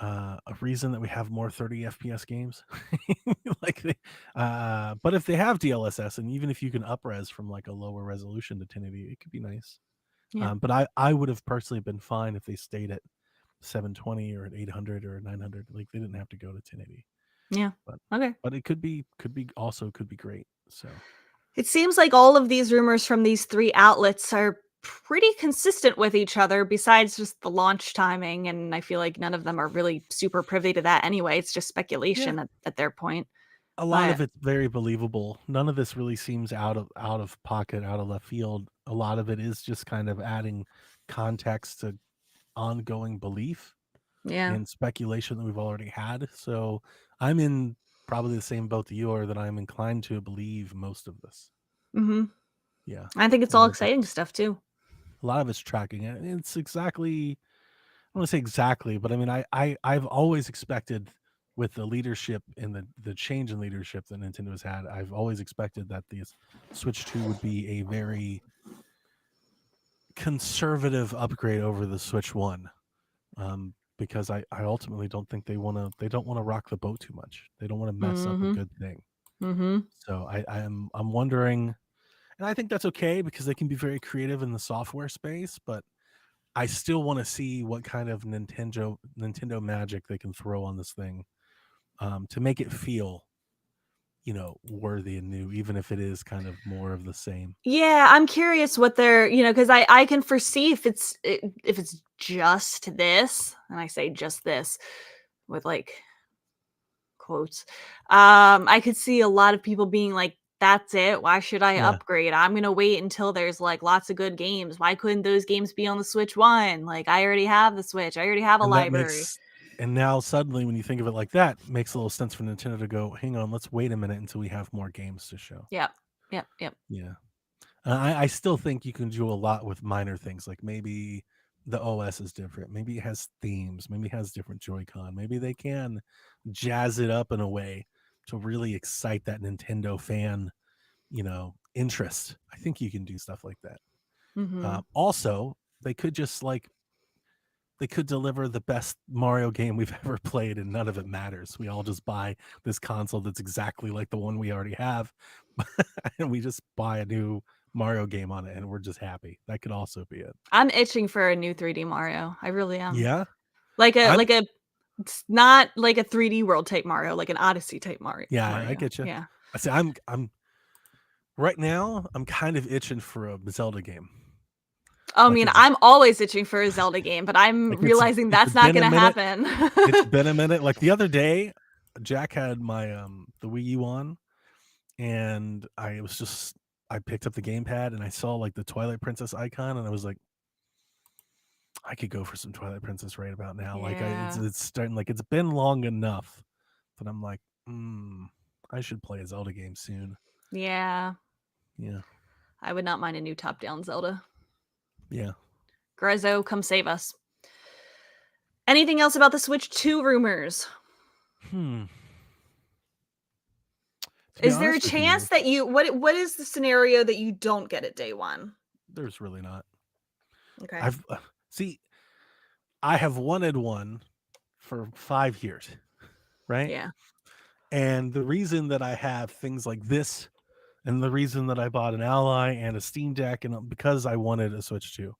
a reason that we have more 30 FPS games. Like, but if they have DLSS, and even if you can upres from like a lower resolution to 1080, it could be nice. Yeah. But I would have personally been fine if they stayed at 720 or at 800 or 900. Like, they didn't have to go to 1080. Yeah. Okay. But it could be great. So It seems like all of these rumors from these 3 outlets are pretty consistent with each other, besides just the launch timing. And I feel like none of them are really super privy to that anyway. It's just speculation at their point. a lot But of it's very believable. None of this really seems out of pocket, out of left field. A lot of it is just kind of adding context to ongoing belief yeah. and speculation that we've already had. So I'm in probably the same boat that you are, that I'm inclined to believe most of this. Mm-hmm. Yeah. I think it's A all lot of exciting stuff too. A lot of it's tracking it. It's exactly, I don't want to say exactly, but I mean, I've always expected, with the leadership and the change in leadership that Nintendo has had, I've always expected that the Switch 2 would be a very conservative upgrade over the Switch 1. Because I ultimately don't think they don't want to rock the boat too much. They don't want to mess up a good thing. Mm-hmm. So I'm wondering, and I think that's okay because they can be very creative in the software space, but I still want to see what kind of Nintendo magic they can throw on this thing, to make it feel, worthy and new, even if it is kind of more of the same. Yeah, I'm curious what they're, because I can foresee if it's just this, and I say just this with like quotes. I could see a lot of people being like, "That's it. Why should I Yeah. upgrade? I'm gonna wait until there's like lots of good games. Why couldn't those games be on the Switch 1? Like, I already have the Switch. I already have a And that library." and now suddenly, when you think of it like that, makes a little sense for Nintendo to go, hang on, let's wait a minute until we have more games to show. Yep. Yep. Yep. Yeah. I still think you can do a lot with minor things, like maybe the OS is different, maybe it has themes, maybe it has different Joy-Con, maybe they can jazz it up in a way to really excite that Nintendo fan, interest. I think you can do stuff like that. Mm-hmm. Also, they could just they could deliver the best Mario game we've ever played, and none of it matters. We all just buy this console that's exactly like the one we already have, and we just buy a new Mario game on it, and we're just happy. That could also be it. I'm itching for a new 3D Mario. I really am. Yeah, Like a I'm, like a It's not like a 3D World type Mario, like an Odyssey type Mario. I get you. Yeah. I say I'm right now. I'm kind of itching for a Zelda game. I Like, mean, it's I'm always itching for a Zelda game, but I'm like realizing it's that's not been a gonna minute. happen. It's been a minute. Like the other day, Jack had my the Wii U on, and I picked up the gamepad and I saw like the Twilight Princess icon, and I was like, I could go for some Twilight Princess right about now. Like Yeah. it's starting, like it's been long enough that I'm like, I should play a Zelda game soon. Yeah. Yeah, I would not mind a new top-down Zelda. yeah. Grezzo, come save us. Anything else about the Switch 2 rumors? To be Is there a honest with you, chance that what is the scenario that you don't get it day one? there's really not. Okay. I've see, I have wanted one for 5 years, right? Yeah. And the reason that I have things like this, and the reason that I bought an Ally and a Steam Deck, and because I wanted a Switch 2.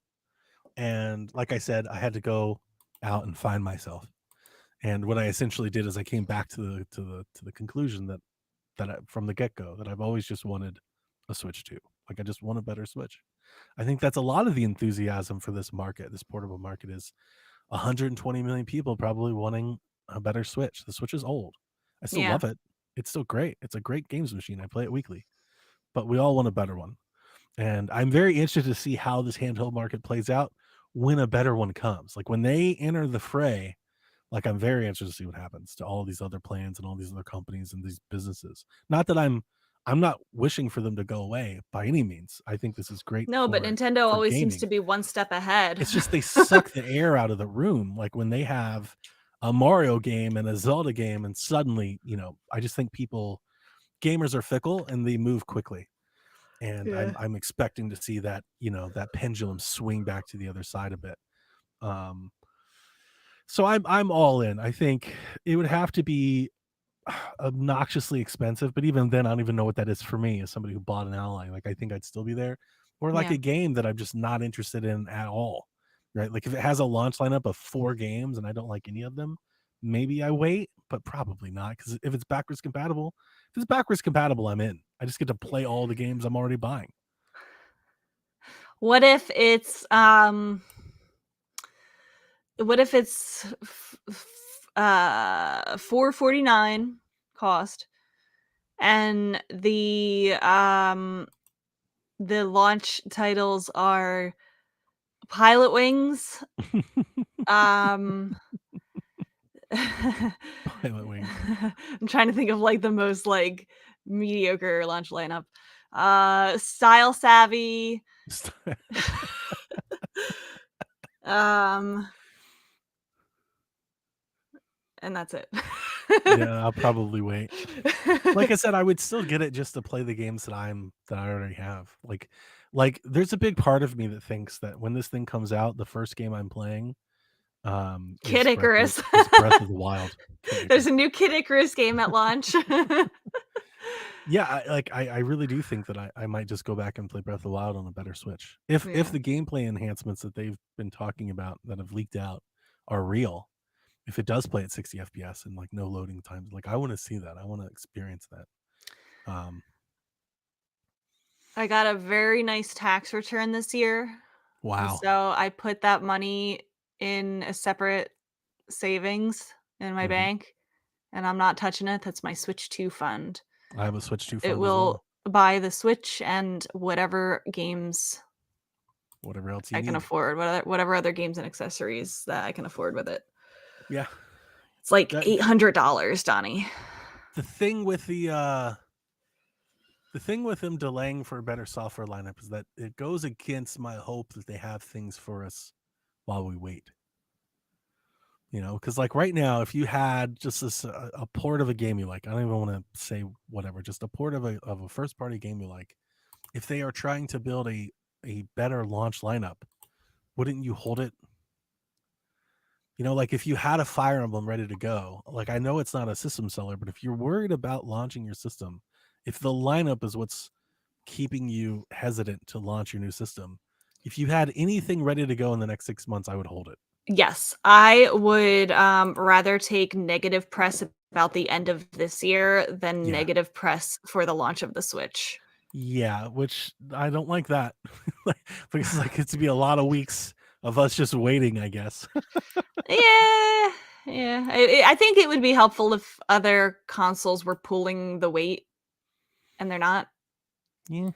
And like I said, I had to go out and find myself. And what I essentially did is I came back to the conclusion that from the get-go, that I've always just wanted a Switch 2. Like I just want a better Switch. I think that's a lot of the enthusiasm for this market, this portable market, is 120 million people probably wanting a better Switch. The Switch is old. I still Yeah. love it. It's still great. It's a great games machine. I play it weekly. But we all want a better one. And I'm very interested to see how this handheld market plays out when a better one comes. Like when they enter the fray, like I'm very interested to see what happens to all these other plans and all these other companies and these businesses. Not that I'm not wishing for them to go away by any means. I think this is great No, but Nintendo for always seems gaming. to be one step ahead. It's just they suck the air out of the room. Like when they have a Mario game and a Zelda game, and suddenly, I just think gamers are fickle and they move quickly. And Yeah. I'm expecting to see that, that pendulum swing back to the other side a bit. So I'm all in. I think it would have to be obnoxiously expensive, but even then, I don't even know what that is for me as somebody who bought an Ally. Like I think I'd still be there, or like Yeah. a game that I'm just not interested in at all. Right? Like if it has a launch lineup of 4 games and I don't like any of them, maybe I wait, but probably not, because if it's backwards compatible, I'm in. I just get to play all the games I'm already buying. What if it's $4.49 cost, and the launch titles are Pilot Wings, Pilot Wings. I'm trying to think of like the most like mediocre launch lineup. Style Savvy. And that's it. Yeah, I'll probably wait. Like I said, I would still get it just to play the games that I already have. Like there's a big part of me that thinks that when this thing comes out, the first game I'm playing Kid Icarus. is Breath of the Wild. There's a new Kid Icarus game at launch. Yeah, I really do think that I might just go back and play Breath of the Wild on a better Switch. If Yeah. the gameplay enhancements that they've been talking about that have leaked out are real, if it does play at 60 FPS and like no loading times, like I want to see that. I want to experience that. I got a very nice tax return this year. Wow. So I put that money in a separate savings in my Mhm. bank, and I'm not touching it. That's my Switch 2 fund. I have a Switch 2 fund It as will well. buy the Switch and whatever games Whatever else you I can need. afford, whatever other games and accessories that I can afford with it. Yeah. It's like That- $800, Donnie. The thing with them delaying for a better software lineup is that it goes against my hope that they have things for us while we wait. Because like right now, if you had just a port of a game you like, I don't even want to say whatever, just a port of a first party game you like, if they are trying to build a better launch lineup, wouldn't you hold it? Like if you had a Fire Emblem ready to go, like I know it's not a system seller, but if you're worried about launching your system, if the lineup is what's keeping you hesitant to launch your new system, if you had anything ready to go in the next 6 months, I would hold it. Yes, I would rather take negative press about the end of this year than Yeah. negative press for the launch of the Switch. Yeah, which I don't like that. Because like it's to be a lot of weeks of us just waiting, I guess. Yeah, yeah. I think it would be helpful if other consoles were pulling the weight, and they're not. Yeah,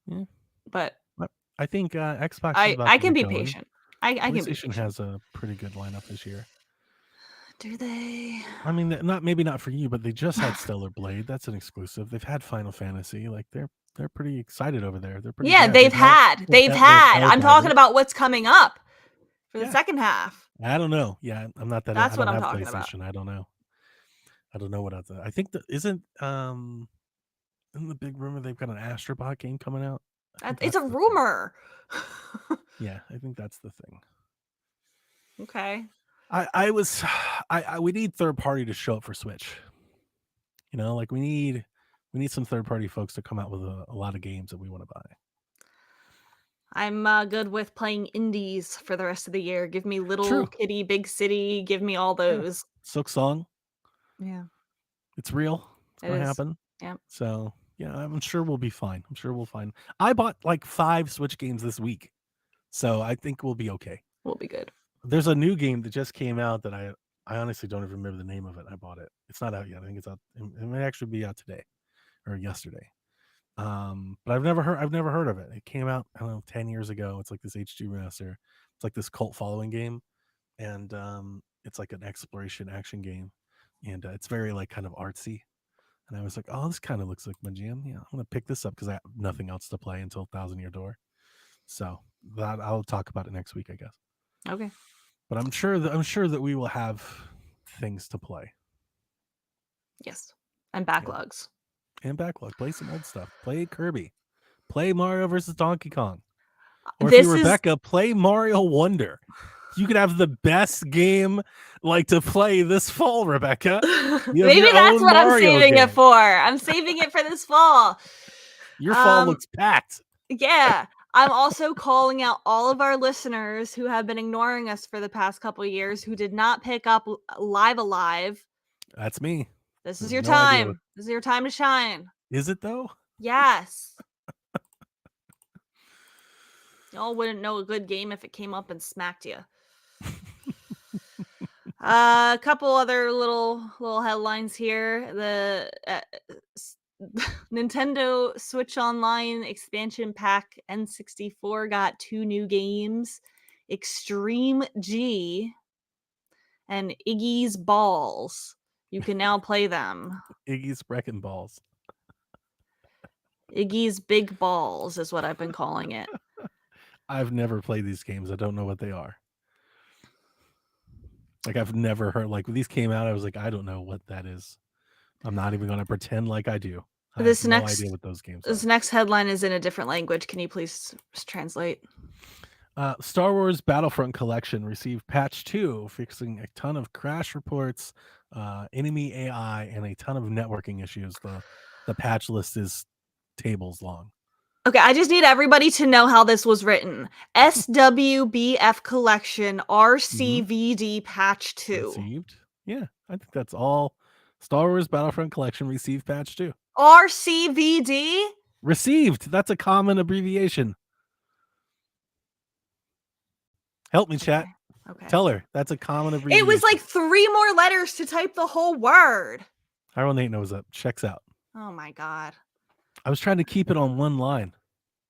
yeah. But But I think Xbox is I about I to can get be going. patient. I can be PlayStation patient. has a pretty good lineup this year. Do they? I mean, not maybe not for you, but they just had Stellar Blade. That's an exclusive. They've had Final Fantasy. Like they're pretty excited over there. They're pretty Yeah, jazzed. they've had. They've had. I'm talking Helldivers. about what's coming up for the Yeah, second half. I don't know. Yeah, I'm not that. I That's what don't I'm have talking about. PlayStation. I don't know. I don't know what else. I think that isn't the big rumor they've got an Astrobot game coming out. I think It's a that's the thing. rumor. Yeah, I think that's the thing. Okay. I was I we need third party to show up for Switch. You know, like we need some third party folks to come out with a lot of games that we want to buy. I'm good with playing indies for the rest of the year. Give me Little True. Kitty, Big City. Give me all Yeah. those. Silk Song, Yeah, it's real. It's it gonna is. happen. Yeah, So yeah, I'm sure we'll be fine. I'm sure we'll find. I bought like 5 Switch games this week, so I think we'll be okay. we'll be good. There's a new game that just came out that I honestly don't even remember the name of it. I bought it. It's not out yet. I think it's out. It may actually be out today or yesterday. But I've never heard of it. It came out, I don't know, 10 years ago. It's like this HD remaster. It's like this cult following game, and it's like an exploration action game, and it's very like kind of artsy. And I was like, oh, this kind of looks like my jam. Yeah, I'm gonna pick this up because I have nothing else to play until Thousand Year Door. So that I'll talk about it next week, I guess. Okay. But I'm sure that we will have things to play. Yes. And backlogs. And backlog. Play some old stuff. Play Kirby. Play Mario versus Donkey Kong. Or if This you're is Rebecca, play Mario Wonder. You could have the best game like to play this fall, Rebecca. You have maybe your that's own what I'm Mario saving game. it for. I'm saving it for this fall. Your fall looks packed. Yeah. I'm also calling out all of our listeners who have been ignoring us for the past couple of years who did not pick up Live Alive. That's me. This is There's your no idea time. what- This is your time to shine. Is it though? Yes. Y'all wouldn't know a good game if it came up and smacked you. A couple other little headlines here. The Nintendo Switch Online expansion pack N64 got 2 new games, Extreme G and Iggy's Balls. You can now play them. Iggy's Wrecking Balls. Iggy's Big Balls is what I've been calling it. I've never played these games. I don't know what they are. Like I've never heard. Like when these came out, I was like, I don't know what that is. I'm not even going to pretend like I do. I This have no next idea what those games This are. next headline is in a different language. Can you please translate? Star Wars Battlefront Collection received patch 2, fixing a ton of crash reports, enemy AI, and a ton of networking issues. The patch list is tables long. Okay, I just need everybody to know how this was written. SWBF Collection RCVD Patch 2. Received? Yeah, I think that's all. Star Wars Battlefront Collection received patch 2. RCVD? Received. That's a common abbreviation. Help me, chat. Okay. Tell her that's a common abbreviation. It was like 3 more letters to type the whole word. Iron Nate knows that. Checks out. Oh my god. I was trying to keep it on one line.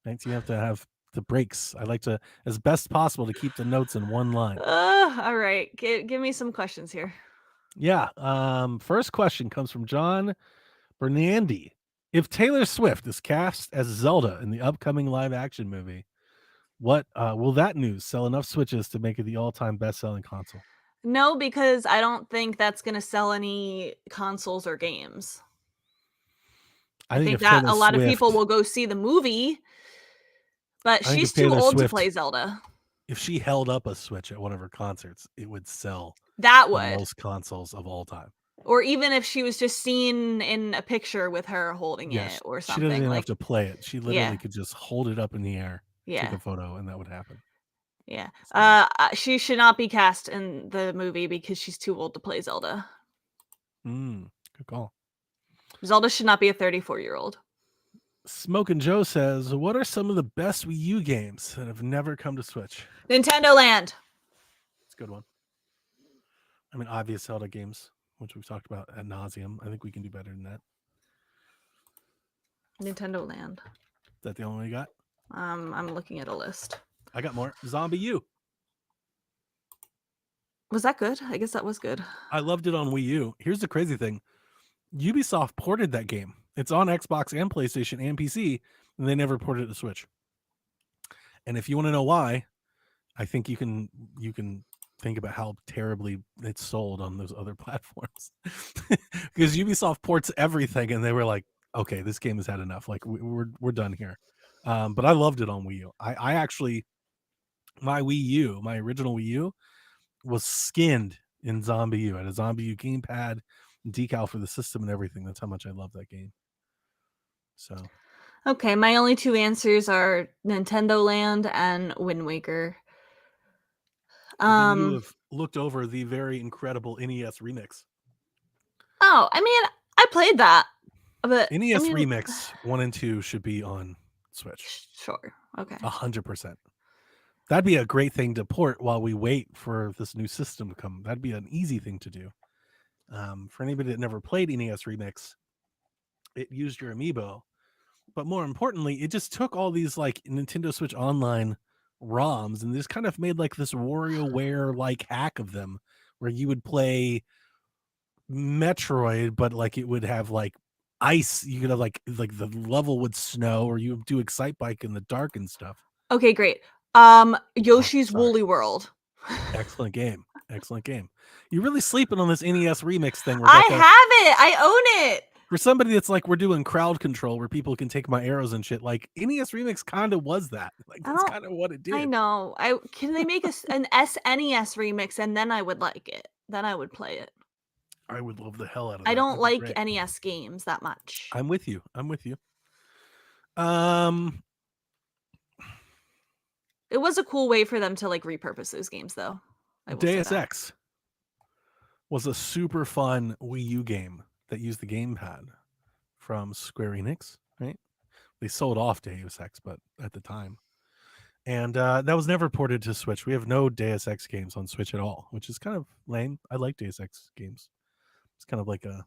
Right? So you have to have the breaks. I like to, as best possible, to keep the notes in one line. All right. Give me some questions here. Yeah. First question comes from John Bernandy. If Taylor Swift is cast as Zelda in the upcoming live action movie, what will that news sell enough Switches to make it the all-time best-selling console? No, because I don't think that's going to sell any consoles or games. I think that a lot of people will go see the movie, but she's too old to play Zelda. If she held up a Switch at one of her concerts, it would sell the most consoles of all time. Or even if she was just seen in a picture with her holding it or something. She doesn't even have to play it. She literally could just hold it up in the air, take a photo, and that would happen. Yeah. She should not be cast in the movie because she's too old to play Zelda. Good call. Zelda should not be a 34-year-old. Smokin' Joe says, "What are some of the best Wii U games that have never come to Switch?" Nintendo Land. It's a good one. I mean, obvious Zelda games, which we've talked about ad nauseum. I think we can do better than that. Nintendo Land. Is that the only one you got? I'm looking at a list. I got more. Zombie U. Was that good? I guess that was good. I loved it on Wii U. Here's the crazy thing. Ubisoft ported that game. It's on Xbox and PlayStation and PC, and they never ported it to Switch. And if you want to know why, I think you can think about how terribly it's sold on those other platforms. Because Ubisoft ports everything, and they were like, okay, this game has had enough. Like we're done here. But I loved it on Wii U. I actually, my original Wii U was skinned in Zombie U. I had a Zombie U gamepad, decal for the system and everything. That's how much I love that game. So Okay, my only two answers are Nintendo Land and Wind Waker. you have looked over the very incredible NES remix. Oh, I mean, I played that, but NES I mean, remix 1 and 2 should be on Switch. Sure. Okay. 100%. That'd be a great thing to port while we wait for this new system to come. That'd be an easy thing to do. For anybody that never played NES remix, it used your amiibo, but more importantly, it just took all these like Nintendo Switch Online ROMs and just kind of made like this WarioWare like hack of them, where you would play Metroid, but like it would have like ice. You could have like the level would snow, or you would do Excite Bike in the dark and stuff. Okay, great. Yoshi's Woolly World. Excellent game. Excellent game. You're really sleeping on this NES remix thing, I Rebecca. have it. I own it. For somebody that's like, we're doing crowd control where people can take my arrows and shit, like NES remix kind of was that. Like that's kind of what it did. I know. Can they make an SNES remix and then I would like it. Then I would play it. I would love the hell out of that. I don't That'd be like great. NES games that much. I'm with you. It was a cool way for them to like repurpose those games, though. Deus Ex was a super fun Wii U game that used the gamepad from Square Enix, right? They sold off Deus Ex, but at the time. And that was never ported to Switch. We have no Deus Ex games on Switch at all, which is kind of lame. I like Deus Ex games. It's kind of like a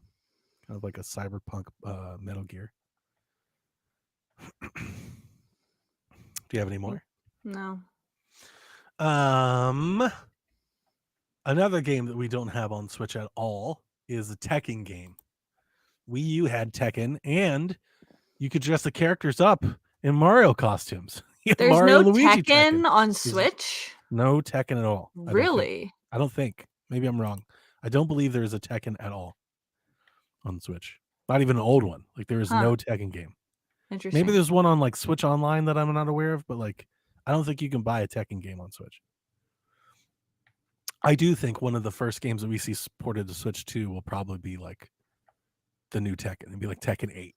cyberpunk Metal Gear. Do you have any more? No. Another game that we don't have on Switch at all is a Tekken game. Wii U had Tekken, and you could dress the characters up in Mario costumes. There's Mario no Luigi Tekken on Switch? No Tekken at all. Really? I don't think. Maybe I'm wrong. I don't believe there is a Tekken at all on Switch. Not even an old one. Like there is no Tekken game. Interesting. Maybe there's one on like Switch Online that I'm not aware of, but like I don't think you can buy a Tekken game on Switch. I do think one of the first games that we see ported to Switch 2 will probably be like the new Tekken. It'll be like Tekken 8.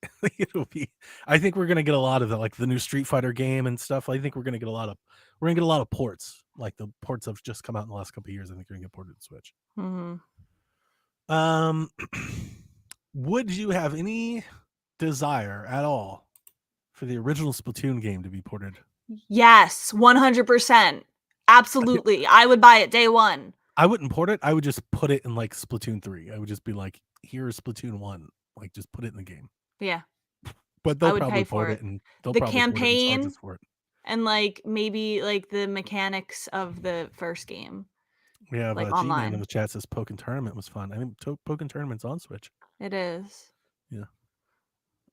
I think we're gonna get a lot of that, like the new Street Fighter game and stuff. I think we're gonna get a lot of ports. Like the ports have just come out in the last couple of years. I think they're gonna get ported to Switch. Would you have any desire at all for the original Splatoon game to be ported? Yes, 100%. Absolutely. I would buy it day one. I wouldn't port it. I would just put it in like Splatoon 3. I would just be like, here's Splatoon 1. Like just put it in the game. Yeah. But they'll probably port it, and they'll the probably campaign charge us for it. And like maybe like the mechanics of the first game. We have like G-Man in the chat says Pokken Tournament was fun. I think Pokken Tournament's on Switch. It is. Yeah.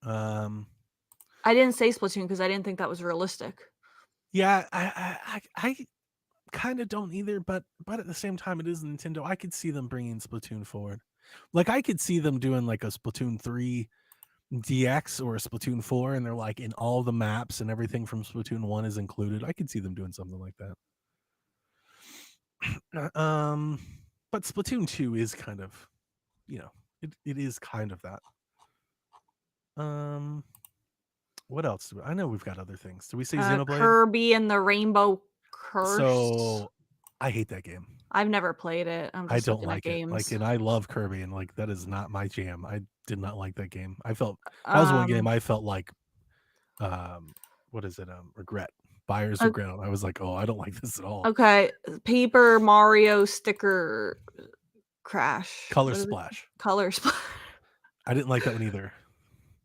I didn't say Splatoon because I didn't think that was realistic. Yeah, I kind of don't either, but at the same time, it is Nintendo. I could see them bringing Splatoon forward. Like I could see them doing like a Splatoon 3 DX or a Splatoon 4, and they're like in all the maps and everything from Splatoon 1 is included. I could see them doing something like that. But Splatoon 2 is kind of, it is kind of that. What else? I know we've got other things. Do we say Xenoblade? Kirby and the Rainbow Curse. So I hate that game. I've never played it. I don't like it. Like, and I love Kirby, and like that is not my jam. I did not like that game. I felt that was one game I felt like what is it? Regret. Buyer's Ok- regret. I was like, oh, I don't like this at all. Okay, Paper Mario sticker crash. Color What is it? Splash. Color Splash. I didn't like that one either.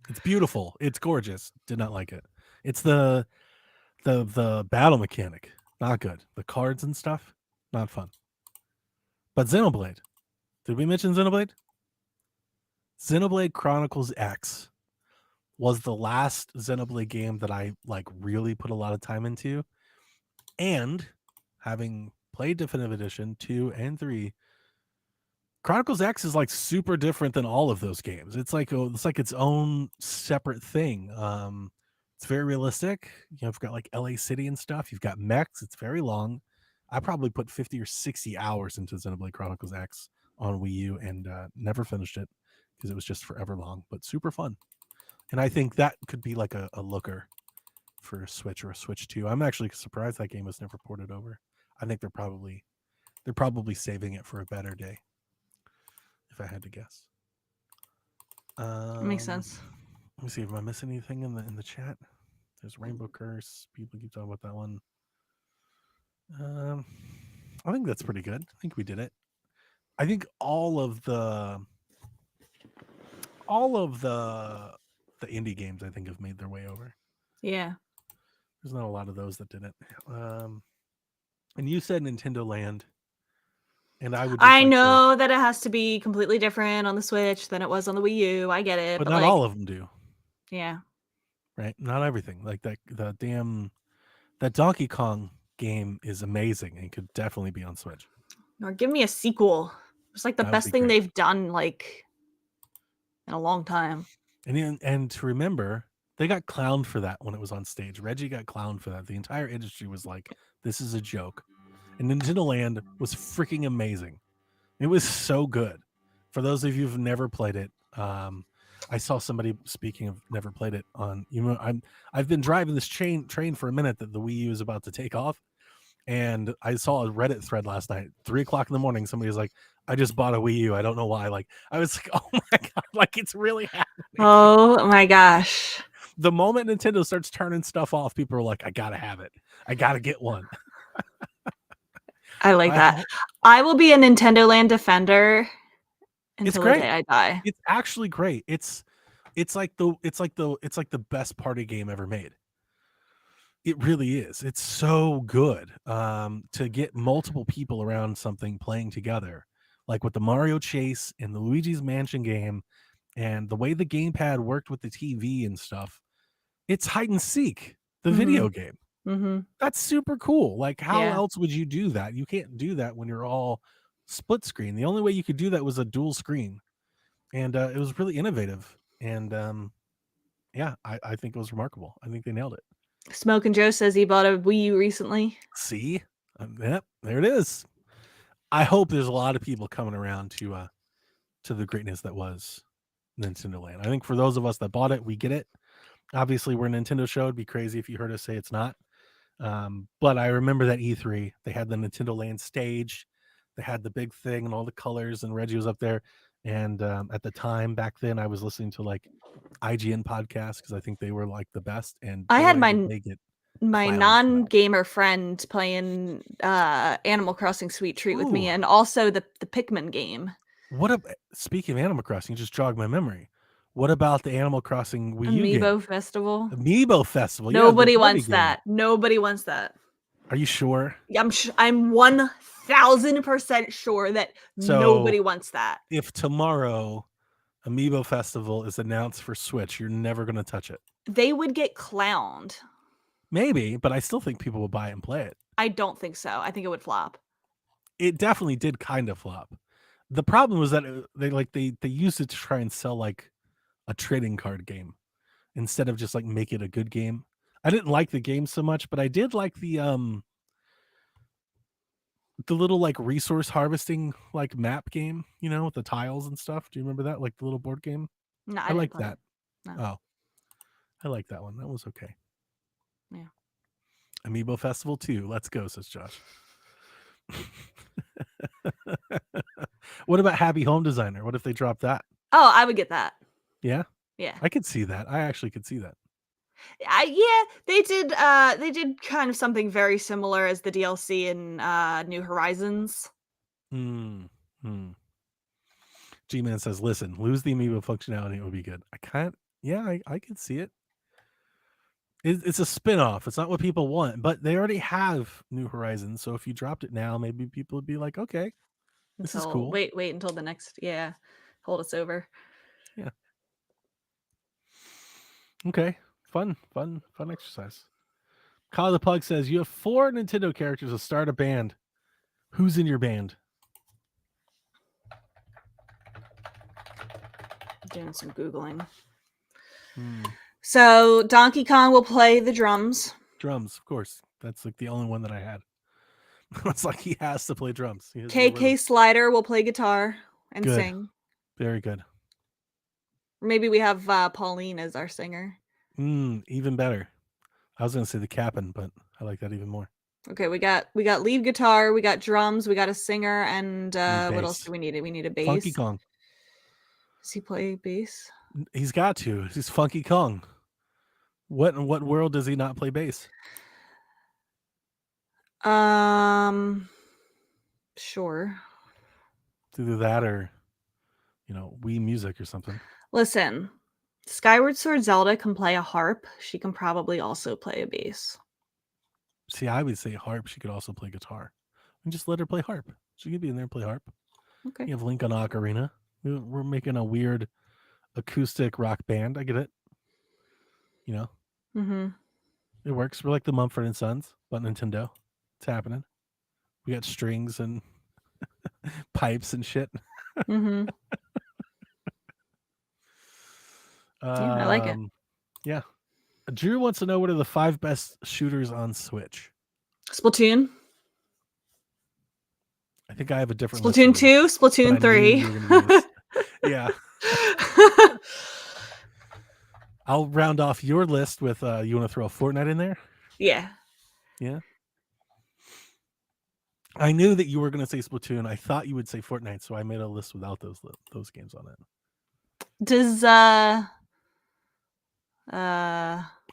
It's beautiful. It's gorgeous. Did not like it. It's the battle mechanic. Not good. The cards and stuff. Not fun. But Xenoblade. Did we mention Xenoblade? Xenoblade Chronicles X was the last Xenoblade game that I like really put a lot of time into. And having played Definitive Edition 2 and 3, Chronicles X is like super different than all of those games. It's like its own separate thing. It's very realistic. You've got like LA City and stuff. You've got mechs. It's very long. I probably put 50 or 60 hours into Xenoblade Chronicles X on Wii U and never finished it because it was just forever long, but super fun. And I think that could be like a looker for a Switch or a Switch 2. I'm actually surprised that game was never ported over. I think they're probably saving it for a better day, if I had to guess. Makes sense. Let me see. Am I missing anything in the chat? There's Rainbow Curse. People keep talking about that one. I think that's pretty good. I think we did it. I think all of the indie games I think have made their way over. Yeah. There's not a lot of those that didn't. And you said Nintendo Land. And I would just I know that it has to be completely different on the Switch than it was on the Wii U. I get it. But not like, all of them do. Yeah. Right? Not everything. Like that Donkey Kong game is amazing and could definitely be on Switch. Or give me a sequel. It's like the best thing they've done like in a long time. And to remember, they got clowned for that when it was on stage. Reggie got clowned for that. The entire industry was like, this is a joke. And Nintendo Land was freaking amazing. It was so good. For those of you who've never played it, I saw somebody, speaking of never played it, on I've been driving this train for a minute that the Wii U is about to take off. And I saw a Reddit thread last night, 3:00 in the morning. Somebody was like, I just bought a Wii U. I don't know why. Like, I was like, oh my God, like it's really happening. Oh my gosh. The moment Nintendo starts turning stuff off, people are like, I gotta have it. I gotta get one. I like that. I will be a Nintendo Land defender until the day I die. It's actually great. It's like the best party game ever made. It really is. It's so good. To get multiple people around something playing together, like with the Mario Chase and the Luigi's Mansion game, and the way the gamepad worked with the TV and stuff. It's hide and seek, the video game. Mm-hmm. That's super cool. Like, how else would you do that? You can't do that when you're all split screen. The only way you could do that was a dual screen, and it was really innovative. And I think it was remarkable. I think they nailed it. Smoke and Joe says he bought a Wii U recently. See, yep, there it is. I hope there's a lot of people coming around to the greatness that was Nintendo Land. I think for those of us that bought it, we get it. Obviously, we're a Nintendo show. It'd be crazy if you heard us say it's not. But I remember that E3, they had the Nintendo Land stage. They had the big thing and all the colors, and Reggie was up there. And at the time back then, I was listening to like IGN podcasts because I think they were like the best. And I had my non-gamer friend playing Animal Crossing Sweet Treat with me, and also the Pikmin game. Speaking of Animal Crossing, just jogged my memory. What about the Animal Crossing Wii U game? Amiibo Festival. Amiibo Festival. Nobody wants that. Nobody wants that. Are you sure? I'm 1000% sure that nobody wants that. If tomorrow Amiibo Festival is announced for Switch, you're never going to touch it. They would get clowned. Maybe, but I still think people will buy it and play it. I don't think so. I think it would flop. It definitely did kind of flop. The problem was that they used it to try and sell like a trading card game instead of just like make it a good game. I didn't like the game so much, but I did like the little like resource harvesting like map game, with the tiles and stuff. Do you remember that? Like the little board game? No, I like that. No. Oh, I like that one. That was okay. Yeah. Amiibo Festival 2. Let's go, says Josh. What about Happy Home Designer? What if they drop that? Oh, I would get that. Yeah? Yeah. I could see that. I actually could see that. Yeah, they did kind of something very similar as the DLC in New Horizons. Hmm. G-Man says, listen, lose the amiibo functionality, it would be good. I can't. Yeah, I can see it. It's a spin-off. It's not what people want, but they already have New Horizons. So if you dropped it now, maybe people would be like, okay, this is Until cool. wait until the next hold us over. Yeah. Okay. Fun exercise. Kyle the Pug says, you have 4 Nintendo characters to start a band. Who's in your band? Doing some Googling. Hmm. So Donkey Kong will play the drums. Drums, of course. That's like the only one that I had. It's like he has to play drums. He has the KK rhythm. Slider will play guitar and Good. sing. Very good. Maybe we have Pauline as our singer. Even better. I was gonna say the Cap'n, but I like that even more. Okay, we got lead guitar, we got drums, we got a singer, and what else bass. do we need? We need a bass. Funky Kong. Does he play bass? He's got to. He's Funky Kong. What in what world does he not play bass? Sure. Either that or, Wii Music or something. Listen, Skyward Sword Zelda can play a harp. She can probably also play a bass. See, I would say harp. She could also play guitar. And just let her play harp. She could be in there and play harp. Okay. You have Link on Ocarina. We're making a weird acoustic rock band. I get it. Mm-hmm. It works. We're like the Mumford and Sons, but Nintendo. It's happening. We got strings and pipes and shit. Mm-hmm. Yeah, I like it. Yeah. Drew wants to know what are the 5 best shooters on Switch. Splatoon. I think I have a different Splatoon 2, Splatoon 3. Yeah. I'll round off your list with you want to throw a Fortnite in there? Yeah. Yeah. I knew that you were going to say Splatoon. I thought you would say Fortnite, so I made a list without those games on it. Does I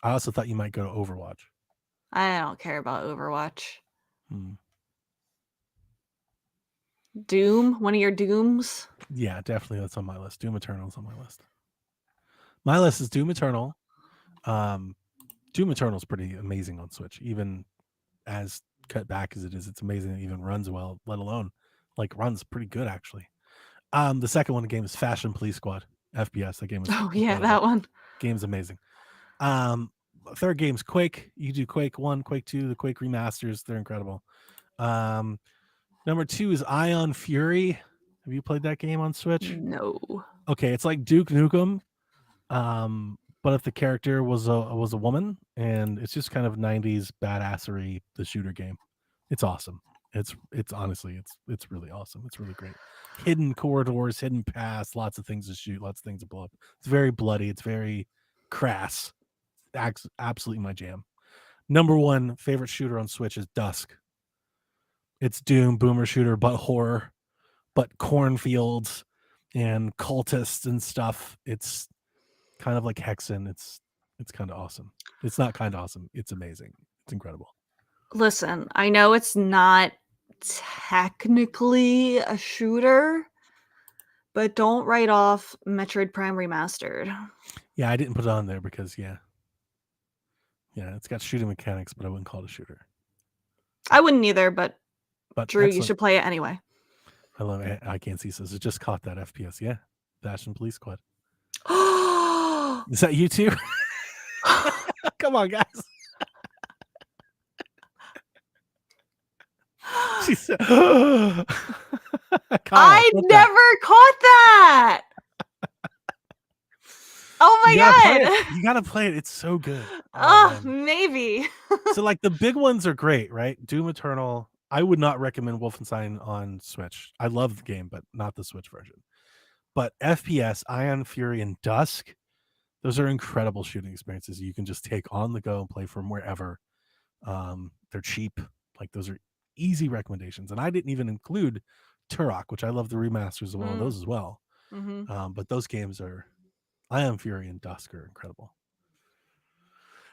also thought you might go to Overwatch. I don't care about Overwatch. Doom, one of your Dooms? Yeah, definitely that's on my list. Doom Eternal's on my list. My list is Doom Eternal. Doom Eternal's pretty amazing on Switch, even as cut back as it is. It's amazing it even runs well, let alone runs pretty good actually. The second one game is Fashion Police Squad FPS. That game is that one. Game's amazing. Third game's Quake. You do Quake 1, Quake 2, the Quake remasters. They're incredible. Number 2 is Ion Fury. Have you played that game on Switch? No. Okay, it's like Duke Nukem, but if the character was a woman, and it's just kind of 90s badassery, the shooter game. It's awesome. It's honestly it's really awesome. It's really great. Hidden corridors, hidden paths, lots of things to shoot, lots of things to blow up. It's very bloody. It's very crass. Absolutely my jam. Number 1 favorite shooter on Switch is Dusk. It's Doom, boomer shooter, but horror, but cornfields and cultists and stuff. It's kind of like Hexen. It's kind of awesome. It's not kind of awesome. It's amazing. It's incredible. Listen, I know it's not technically a shooter, but don't write off Metroid Prime Remastered. Yeah, I didn't put it on there because yeah, it's got shooting mechanics, but I wouldn't call it a shooter. I wouldn't either, but Drew, excellent. you should play it anyway. I love it. I can't see says it just caught that FPS. Yeah, Fashion Police Squad. Is that you too? Come on, guys. She said, Kyle, I never caught that. Oh my god! You gotta play it. It's so good. Maybe. So the big ones are great, right? Doom Eternal. I would not recommend Wolfenstein on Switch. I love the game, but not the Switch version. But FPS, Ion Fury, and Dusk, those are incredible shooting experiences you can just take on the go and play from wherever. They're cheap. Those are easy recommendations. And I didn't even include Turok, which I love the remasters of those as well. Mm-hmm. But those games are Ion Fury and Dusk are incredible.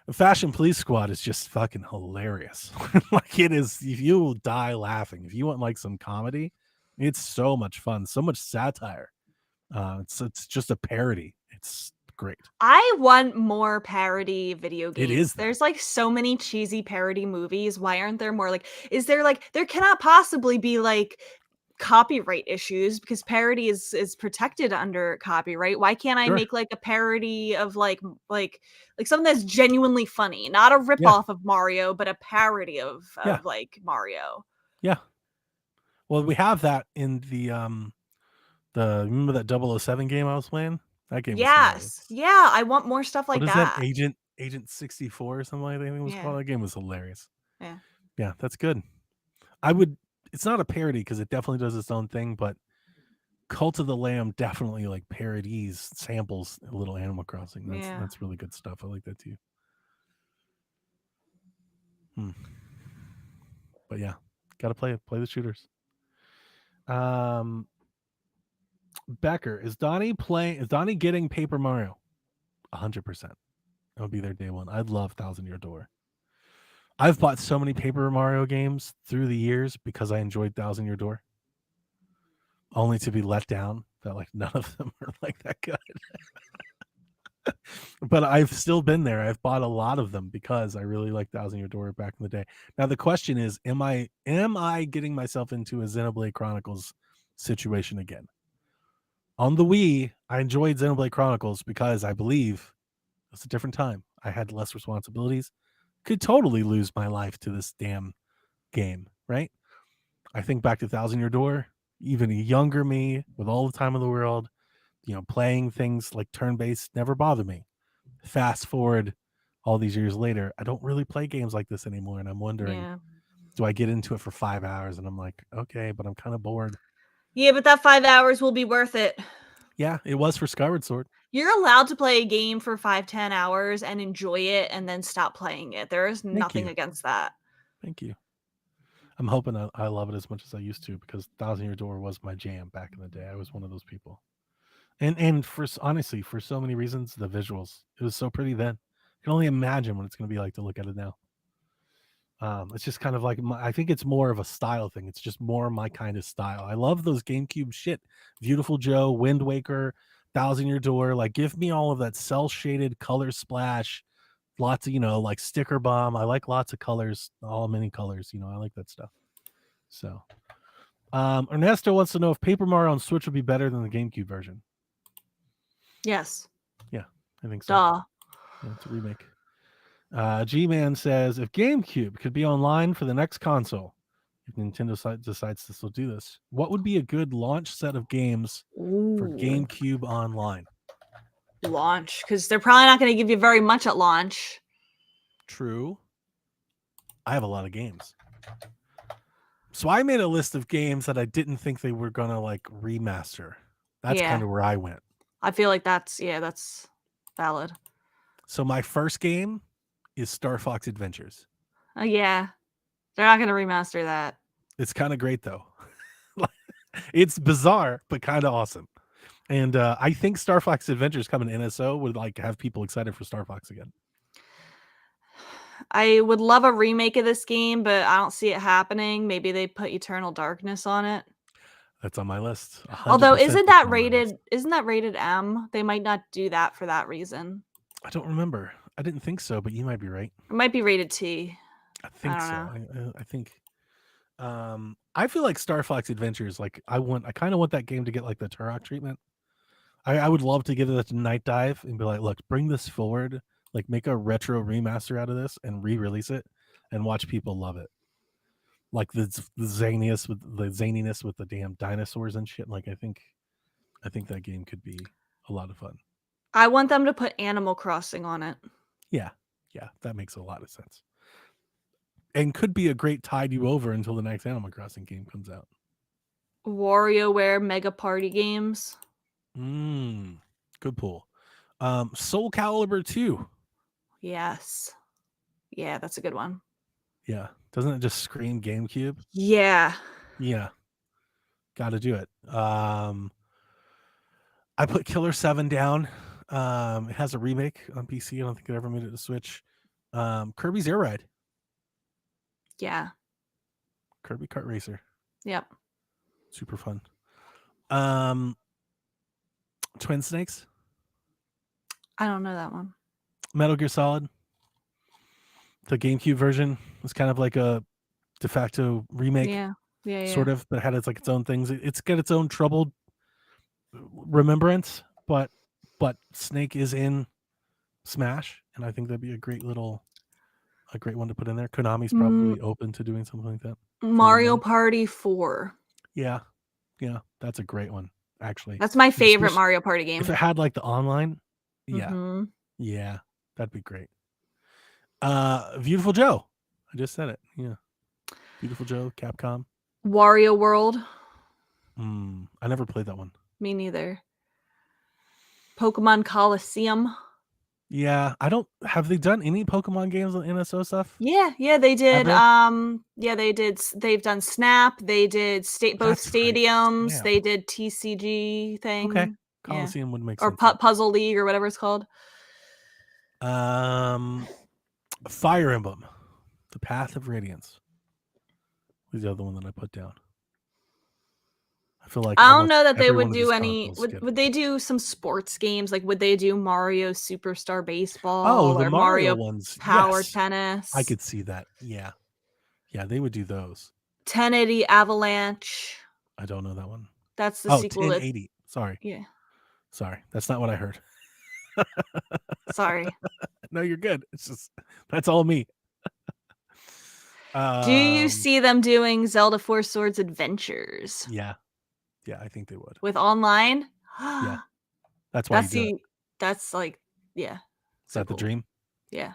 The Fashion Police Squad is just fucking hilarious. Like it is, you will die laughing. If you want like some comedy, it's so much fun, so much satire. It's just a parody. It's great. I want more parody video It games. is that. There's like so many cheesy parody movies. Why aren't there more? Like, is there like there cannot possibly be like copyright issues because parody is protected under copyright. Why can't I Sure. make like a parody of like something that's genuinely funny, not a ripoff of Mario, but a parody of Yeah. like Mario? Yeah. Well, we have that in the remember that 007 game I was playing? That game was hilarious. Yes. Yeah, I want more stuff like What is that. that? Agent 64 or something like that I think it was Yeah. called. That game was hilarious. Yeah. Yeah, that's good. It's not a parody because it definitely does its own thing, but Cult of the Lamb definitely like parodies, samples a little Animal Crossing. Yeah. That's really good stuff. I like that too. But yeah, gotta play the shooters. Becker, is Donnie getting Paper Mario? 100%. That'll be their day one. I'd love Thousand Year Door. I've bought so many Paper Mario games through the years because I enjoyed Thousand Year Door, only to be let down that like none of them are like that good. But I've still been there. I've bought a lot of them because I really liked Thousand Year Door back in the day. Now the question is, am I getting myself into a Xenoblade Chronicles situation again? On the Wii, I enjoyed Xenoblade Chronicles because I believe it's a different time. I had less responsibilities. Could totally lose my life to this damn game, right? I think back to Thousand Year Door, even a younger me with all the time in the world, playing things like turn-based never bothered me. Fast forward all these years later, I don't really play games like this anymore, and I'm wondering, do I get into it for 5 hours? And I'm like, okay, but I'm kind of bored. Yeah, but that 5 hours will be worth it. Yeah, it was for Skyward Sword. You're allowed to play a game for 5-10 hours and enjoy it and then stop playing it. There is nothing against that. Thank you. I'm hoping I love it as much as I used to because Thousand Year Door was my jam back in the day. I was one of those people. And honestly, for so many reasons, the visuals, it was so pretty then. I can only imagine what it's going to be like to look at it now. It's just kind of like, I think it's more of a style thing. It's just more my kind of style. I love those GameCube shit. Beautiful Joe, Wind Waker, Thousand Year Door. Like, give me all of that cell shaded color splash. Lots of, like Sticker Bomb. I like lots of colors, all many colors. I like that stuff. So, Ernesto wants to know if Paper Mario on Switch would be better than the GameCube version. Yes. Yeah, I think so. Duh. Yeah, it's a remake. G-Man says, if GameCube could be online for the next console, if Nintendo decides to still do this, what would be a good launch set of games for GameCube online? Launch, because they're probably not going to give you very much at launch. True. I have a lot of games. So I made a list of games that I didn't think they were going to like remaster. That's kind of where I went. I feel like that's valid. So my first game is Star Fox Adventures. Yeah. They're not going to remaster that. It's kind of great though. It's bizarre, but kind of awesome. And I think Star Fox Adventures coming to NSO would like have people excited for Star Fox again. I would love a remake of this game, but I don't see it happening. Maybe they put Eternal Darkness on it. That's on my list. Although isn't that rated M? They might not do that for that reason. I don't remember. I didn't think so, but you might be right. It might be rated T. I think so. I think I feel like Star Fox Adventures, like I kind of want that game to get like the Turok treatment. I would love to give it a Night Dive and be like, look, bring this forward, like make a retro remaster out of this and re-release it and watch people love it. Like the zaniness with the damn dinosaurs and shit. Like I think that game could be a lot of fun. I want them to put Animal Crossing on it. Yeah, that makes a lot of sense. And could be a great tide you over until the next Animal Crossing game comes out. WarioWare Mega Party games. Good pull. Soul Calibur 2. Yes. Yeah, that's a good one. Yeah. Doesn't it just scream GameCube? Yeah. Yeah. Got to do it. I put Killer 7 down. It has a remake on PC. I don't think it ever made it to Switch. Kirby's Air Ride, Yeah. Kirby Kart Racer, Yep. super fun. Twin Snakes, I don't know that one. Metal Gear Solid. The GameCube version was kind of like a de facto remake, Yeah. Yeah. sort of, but had its own things. It's got its own troubled remembrance, but Snake is in Smash, and I think that'd be a great one to put in there. Konami's probably open to doing something like that. Mario Party 4. Yeah, that's a great one, actually. That's my favorite Especially Mario Party game. if it had like the online, yeah, Mhm. yeah, that'd be great. Beautiful Joe, I just said it. Yeah, Beautiful Joe, Capcom. Wario World. I never played that one. Me neither. Pokemon Coliseum. Yeah, I don't. Have they done any Pokemon games on NSO stuff? Yeah, they did. Ever? Yeah, they did. They've done Snap. They did both That's right, stadiums. Snap. They did TCG thing. Okay, Yeah. Coliseum would make Or sense. Puzzle League or whatever it's called. Fire Emblem, The Path of Radiance was the other one that I put down. I feel like I don't almost know that they every would one of do these any. consoles get Would it. they do some sports games? Like, would they do Mario Superstar Baseball Oh, the or Mario Mario ones. Power Yes, Tennis? I could see that. Yeah, they would do those. 1080 Avalanche. I don't know that one. That's the Oh, sequel. 1080. Sorry, Yeah. that's not what I heard. Sorry. No, you're good. It's just that's all me. Do you see them doing Zelda 4 Swords Adventures? Yeah, I think they would. With online? Yeah, that's why you do it. That's like, yeah. Is that the dream? Yeah.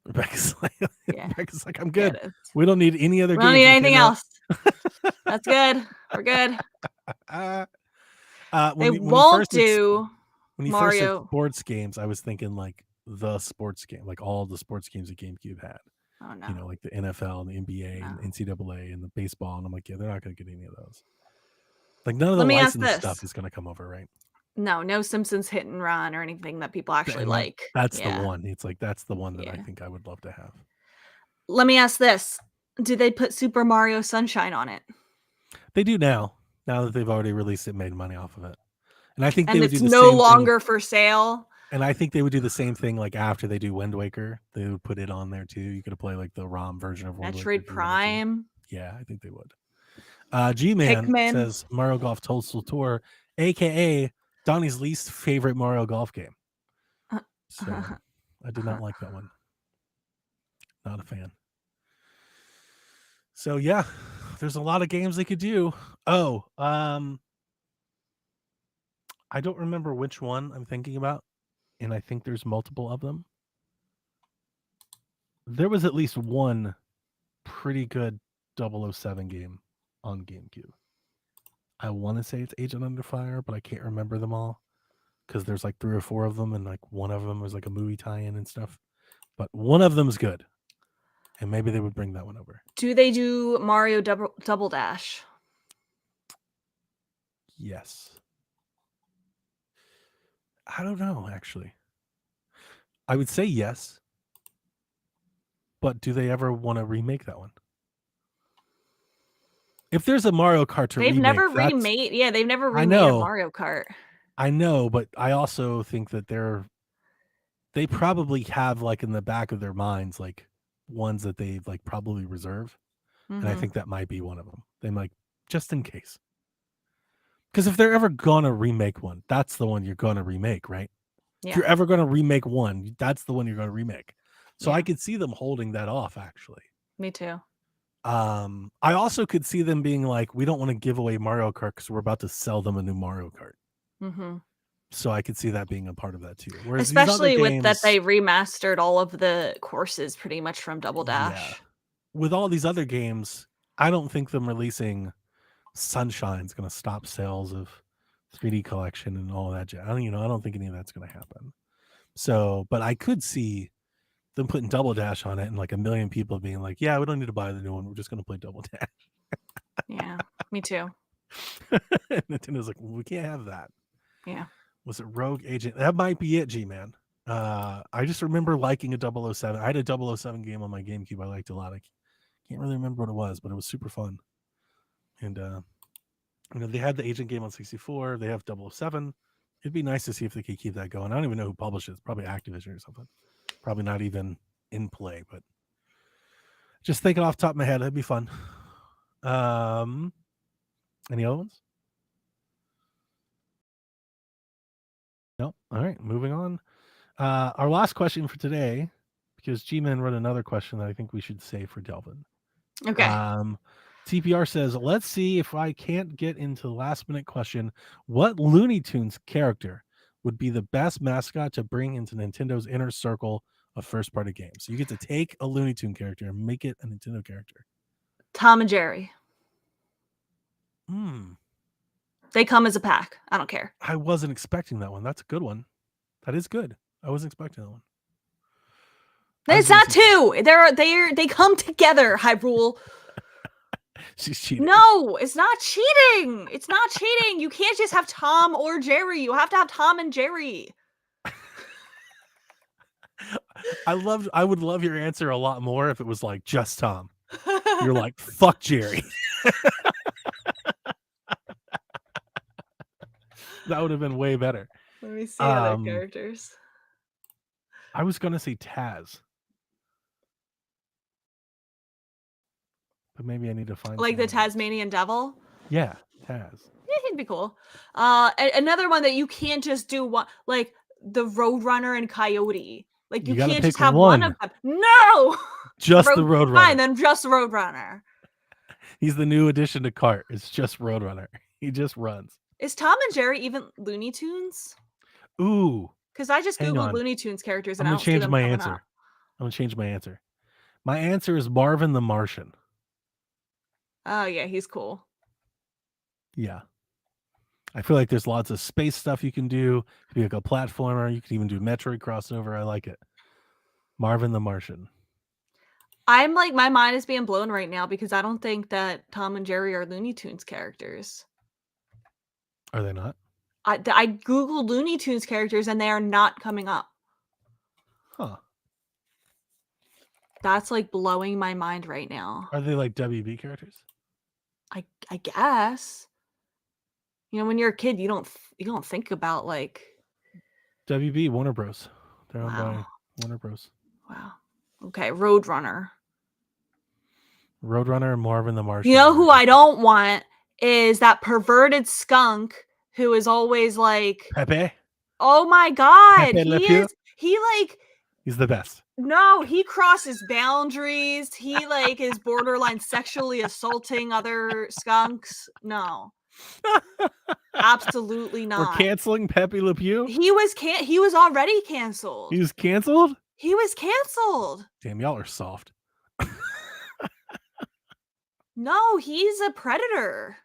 Rebecca's like, Yeah. Rebecca's like, I'm good. Yeah, We don't need any other we games. don't need that anything came out." else. That's good. We're good. They won't do when you Mario. first said sports games, I was thinking like the sports game, like all the sports games that GameCube had. Oh no. You know, like the NFL and the NBA and NCAA and the baseball. And I'm like, yeah, they're not going to get any of those. Like none of the licensed stuff is going to come over, right? No Simpsons Hit and Run or anything that people actually like. That's the one. It's like that's the one that I think I would love to have. Let me ask this: did they put Super Mario Sunshine on it? They do now that they've already released it, made money off of it, and I think and they would it's do the no same longer thing. for sale. And I think they would do the same thing like after they do Wind Waker. They would put it on there too. You could play like the ROM version of Wind Waker. Metroid Prime. Yeah, I think they would. G-Man says Mario Golf Toadstool Tour, aka Donnie's least favorite Mario Golf game. So I did not like that one. Not a fan. So yeah, there's a lot of games they could do. Oh, I don't remember which one I'm thinking about, and I think there's multiple of them. There was at least one pretty good 007 game on GameCube. I want to say it's Agent Under Fire, but I can't remember them all because there's like 3 or 4 of them, and like one of them was like a movie tie-in and stuff. But one of them's good, and maybe they would bring that one over. Do they do Mario Double Dash? Yes. I don't know, actually. I would say yes. But do they ever want to remake that one? If there's a Mario Kart to remake, they've never remade a Mario Kart. I know, but I also think that they probably have like in the back of their minds like ones that they like probably reserve. And I think that might be one of them. They might, just in case. Because if they're ever gonna remake one, that's the one you're gonna remake, right? Yeah. If you're ever gonna remake one, that's the one you're gonna remake. So I could see them holding that off, actually. Me too. I also could see them being like, we don't want to give away Mario Kart because we're about to sell them a new Mario Kart. So I could see that being a part of that too. Whereas especially with that they remastered all of the courses pretty much from Double Dash. Yeah. With all these other games, I don't think them releasing Sunshine's going to stop sales of 3D Collection and all that. I don't think any of that's going to happen. So, but I could see them putting Double Dash on it and like a million people being like, yeah, we don't need to buy the new one. We're just going to play Double Dash. Yeah, me too. Nintendo's like, well, we can't have that. Yeah. Was it Rogue Agent? That might be it, G-Man. I just remember liking a 007. I had a 007 game on my GameCube I liked a lot. I can't really remember what it was, but it was super fun. And they had the Agent game on 64. They have 007. It'd be nice to see if they could keep that going. I don't even know who published it. It's probably Activision or something. Probably not even in play, but just thinking off the top of my head, it'd be fun. Any other ones? No. All right, moving on. Our last question for today, because G-Man wrote another question that I think we should save for Delvin. Okay. TPR says, let's see if I can't get into the last minute question. What Looney Tunes character would be the best mascot to bring into Nintendo's inner circle of first party games? So you get to take a Looney Tune character and make it a Nintendo character. Tom and Jerry. Hmm. They come as a pack. I don't care. I wasn't expecting that one. That's a good one. That is good. I wasn't expecting that one. It's not two. They come together, Hyrule. She's cheating. No, it's not cheating. It's not cheating. You can't just have Tom or Jerry. You have to have Tom and Jerry. I would love your answer a lot more if it was like just Tom. You're like, fuck Jerry. That would have been way better. Let me see other characters. I was gonna say Taz, but maybe I need to find like the someone. Tasmanian Devil. Yeah, Taz. Yeah, he'd be cool. Another one that you can't just do one, like the Roadrunner and Coyote. Like you gotta can't just pick have one of one. them. No, Just the Roadrunner. Fine, then just Roadrunner. He's the new addition to cart. It's just Roadrunner. He just runs. Is Tom and Jerry even Looney Tunes? Ooh, Because I just hang googled on. Looney Tunes characters I'm and I gonna don't see change them my coming answer. up. I'm gonna change my answer. My answer is Marvin the Martian. Oh yeah, he's cool. Yeah. I feel like there's lots of space stuff you can do. It could be like a platformer. You can even do Metroid crossover. I like it. Marvin the Martian. I'm like, my mind is being blown right now because I don't think that Tom and Jerry are Looney Tunes characters. Are they not? I googled Looney Tunes characters and they are not coming up. Huh. That's like blowing my mind right now. Are they like WB characters? I guess. You know, when you're a kid, you don't think about like WB, Warner Bros. They're owned by wow. Warner Bros. Wow. Okay, Roadrunner. Roadrunner and Marvin the Martian. You know who I don't want is that perverted skunk who is always like Pepe? oh my god. Pepe Le Pew? He's the best. No, he crosses boundaries. He like is borderline sexually assaulting other skunks. No. Absolutely not. We're canceling Pepe Le Pew? He was already canceled. He was canceled? He was canceled. Damn, y'all are soft. No, he's a predator.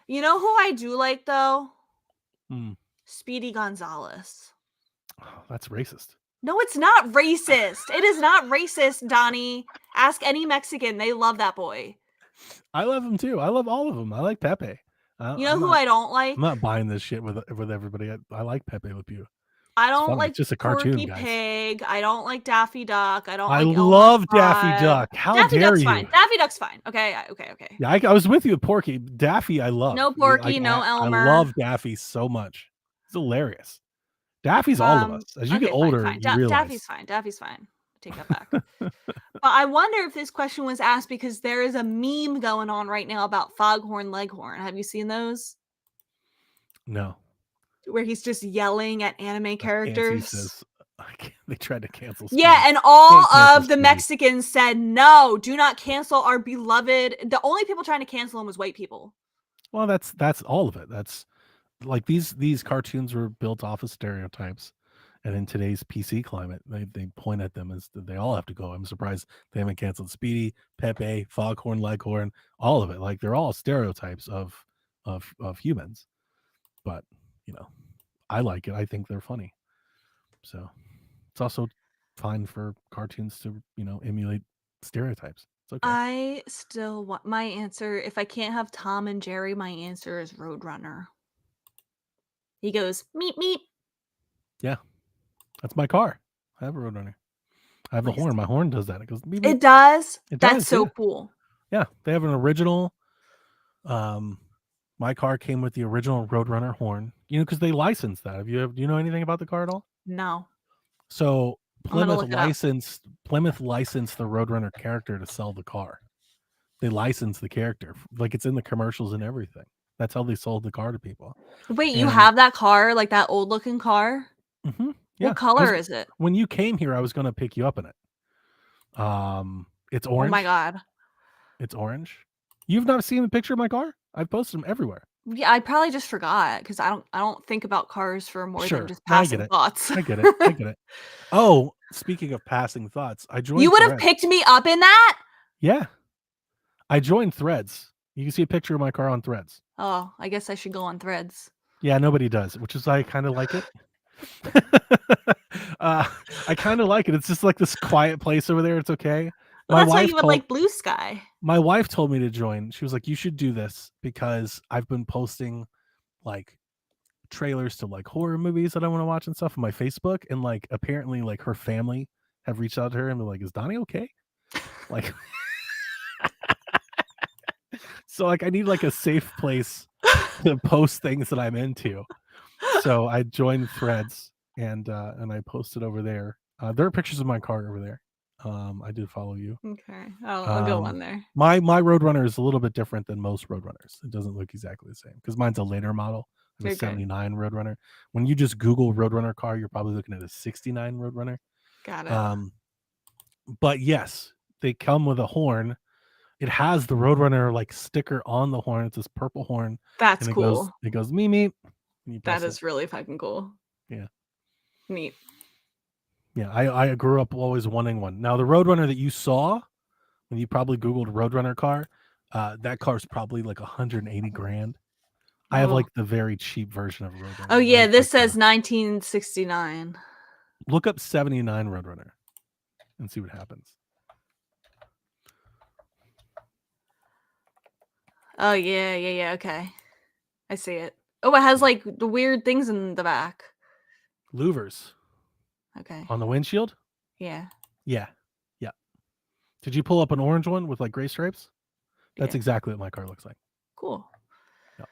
You know who I do like though? Speedy Gonzalez. Oh, that's racist. No, it's not racist. It is not racist, Donnie. Ask any Mexican. They love that boy. I love him too. I love all of them. I like Pepe. You know who I don't like? I'm not buying this shit with everybody. I like Pepe Le Pew. I don't like it's just a cartoon, Porky guys. Pig. I don't like Daffy Duck. I love Daffy Duck. How Daffy dare Duck's you? fine. Daffy Duck's fine. Okay. Yeah, I was with you with Porky. Daffy, I love. No Porky, no Elmer. I love Daffy so much. It's hilarious. Daffy's all of us. As you get older, fine. you realize. Daffy's fine. Daffy's fine. Take that back. But I wonder if this question was asked because there is a meme going on right now about Foghorn Leghorn. Have you seen those? No. Where he's just yelling at anime characters. Says, they tried to cancel Speedy. Yeah, and all of the Speedy. Mexicans said, no, do not cancel our beloved. The only people trying to cancel him was white people. Well, that's all of it. That's like these cartoons were built off of stereotypes. And in today's PC climate, they point at them as they all have to go. I'm surprised they haven't canceled Speedy, Pepe, Foghorn Leghorn, all of it. Like they're all stereotypes of humans. But, you know, I like it. I think they're funny. So it's also fine for cartoons to, you know, emulate stereotypes. It's okay. I still want my answer. If I can't have Tom and Jerry, my answer is Roadrunner. He goes meep meep. That's my car. I have a Roadrunner. I have the Nice. horn. My horn does that. It goes beep, beep. It does. It That's does, so yeah. cool. Yeah, they have an original. My car came with the original Roadrunner horn. Because they licensed that. Do you know anything about the car at all? No, So I'm gonna Plymouth look it up. licensed the Roadrunner character to sell the car. They licensed the character, like it's in the commercials and everything. That's how they sold the car to people. Wait, you And- have that car, like that old looking car? Mm-hmm. Yeah. What color is it? When you came here, I was going to pick you up in it. It's orange. Oh my god. It's orange. You've not seen the picture of my car? I've posted them everywhere. Yeah, I probably just forgot because I don't think about cars for more Sure. than just No, I passing get it. thoughts. I get it. I get it. Oh, speaking of passing thoughts, I joined. You would have Threads. picked me up in that? Yeah. I joined Threads. You can see a picture of my car on Threads. Oh, I guess I should go on Threads. Yeah, nobody does, which is why I kind of like it. I kind of like it. It's just like this quiet place over there. It's okay. Well, that's why you would like Blue Sky. My wife told me to join. She was like, you should do this because I've been posting like trailers to like horror movies that I want to watch and stuff on my Facebook. And like apparently like her family have reached out to her and been like, is Donnie okay? Like so like I need like a safe place to post things that I'm into. So I joined Threads and I posted over there. There are pictures of my car over there. I did follow you. Okay, I'll go on there. My Roadrunner is a little bit different than most Roadrunners. It doesn't look exactly the same because mine's a later model, a 79 Roadrunner. When you just Google Roadrunner car, you're probably looking at a 69 Roadrunner. Got it. But yes, they come with a horn. It has the Roadrunner like sticker on the horn. It's this purple horn. That's and cool. It goes me me. That is really fucking cool. Yeah. Neat. Yeah, I grew up always wanting one. Now the Roadrunner that you saw when you probably Googled Roadrunner car, that car is probably like 180 grand. I have like the very cheap version of Roadrunner. Oh yeah, this says 1969. Look up 79 Roadrunner and see what happens. Oh yeah. Okay, I see it. Oh, it has like the weird things in the back. Louvers. Okay. On the windshield? Yeah. Yeah. Did you pull up an orange one with like gray stripes? That's exactly what my car looks like. Cool. Yeah.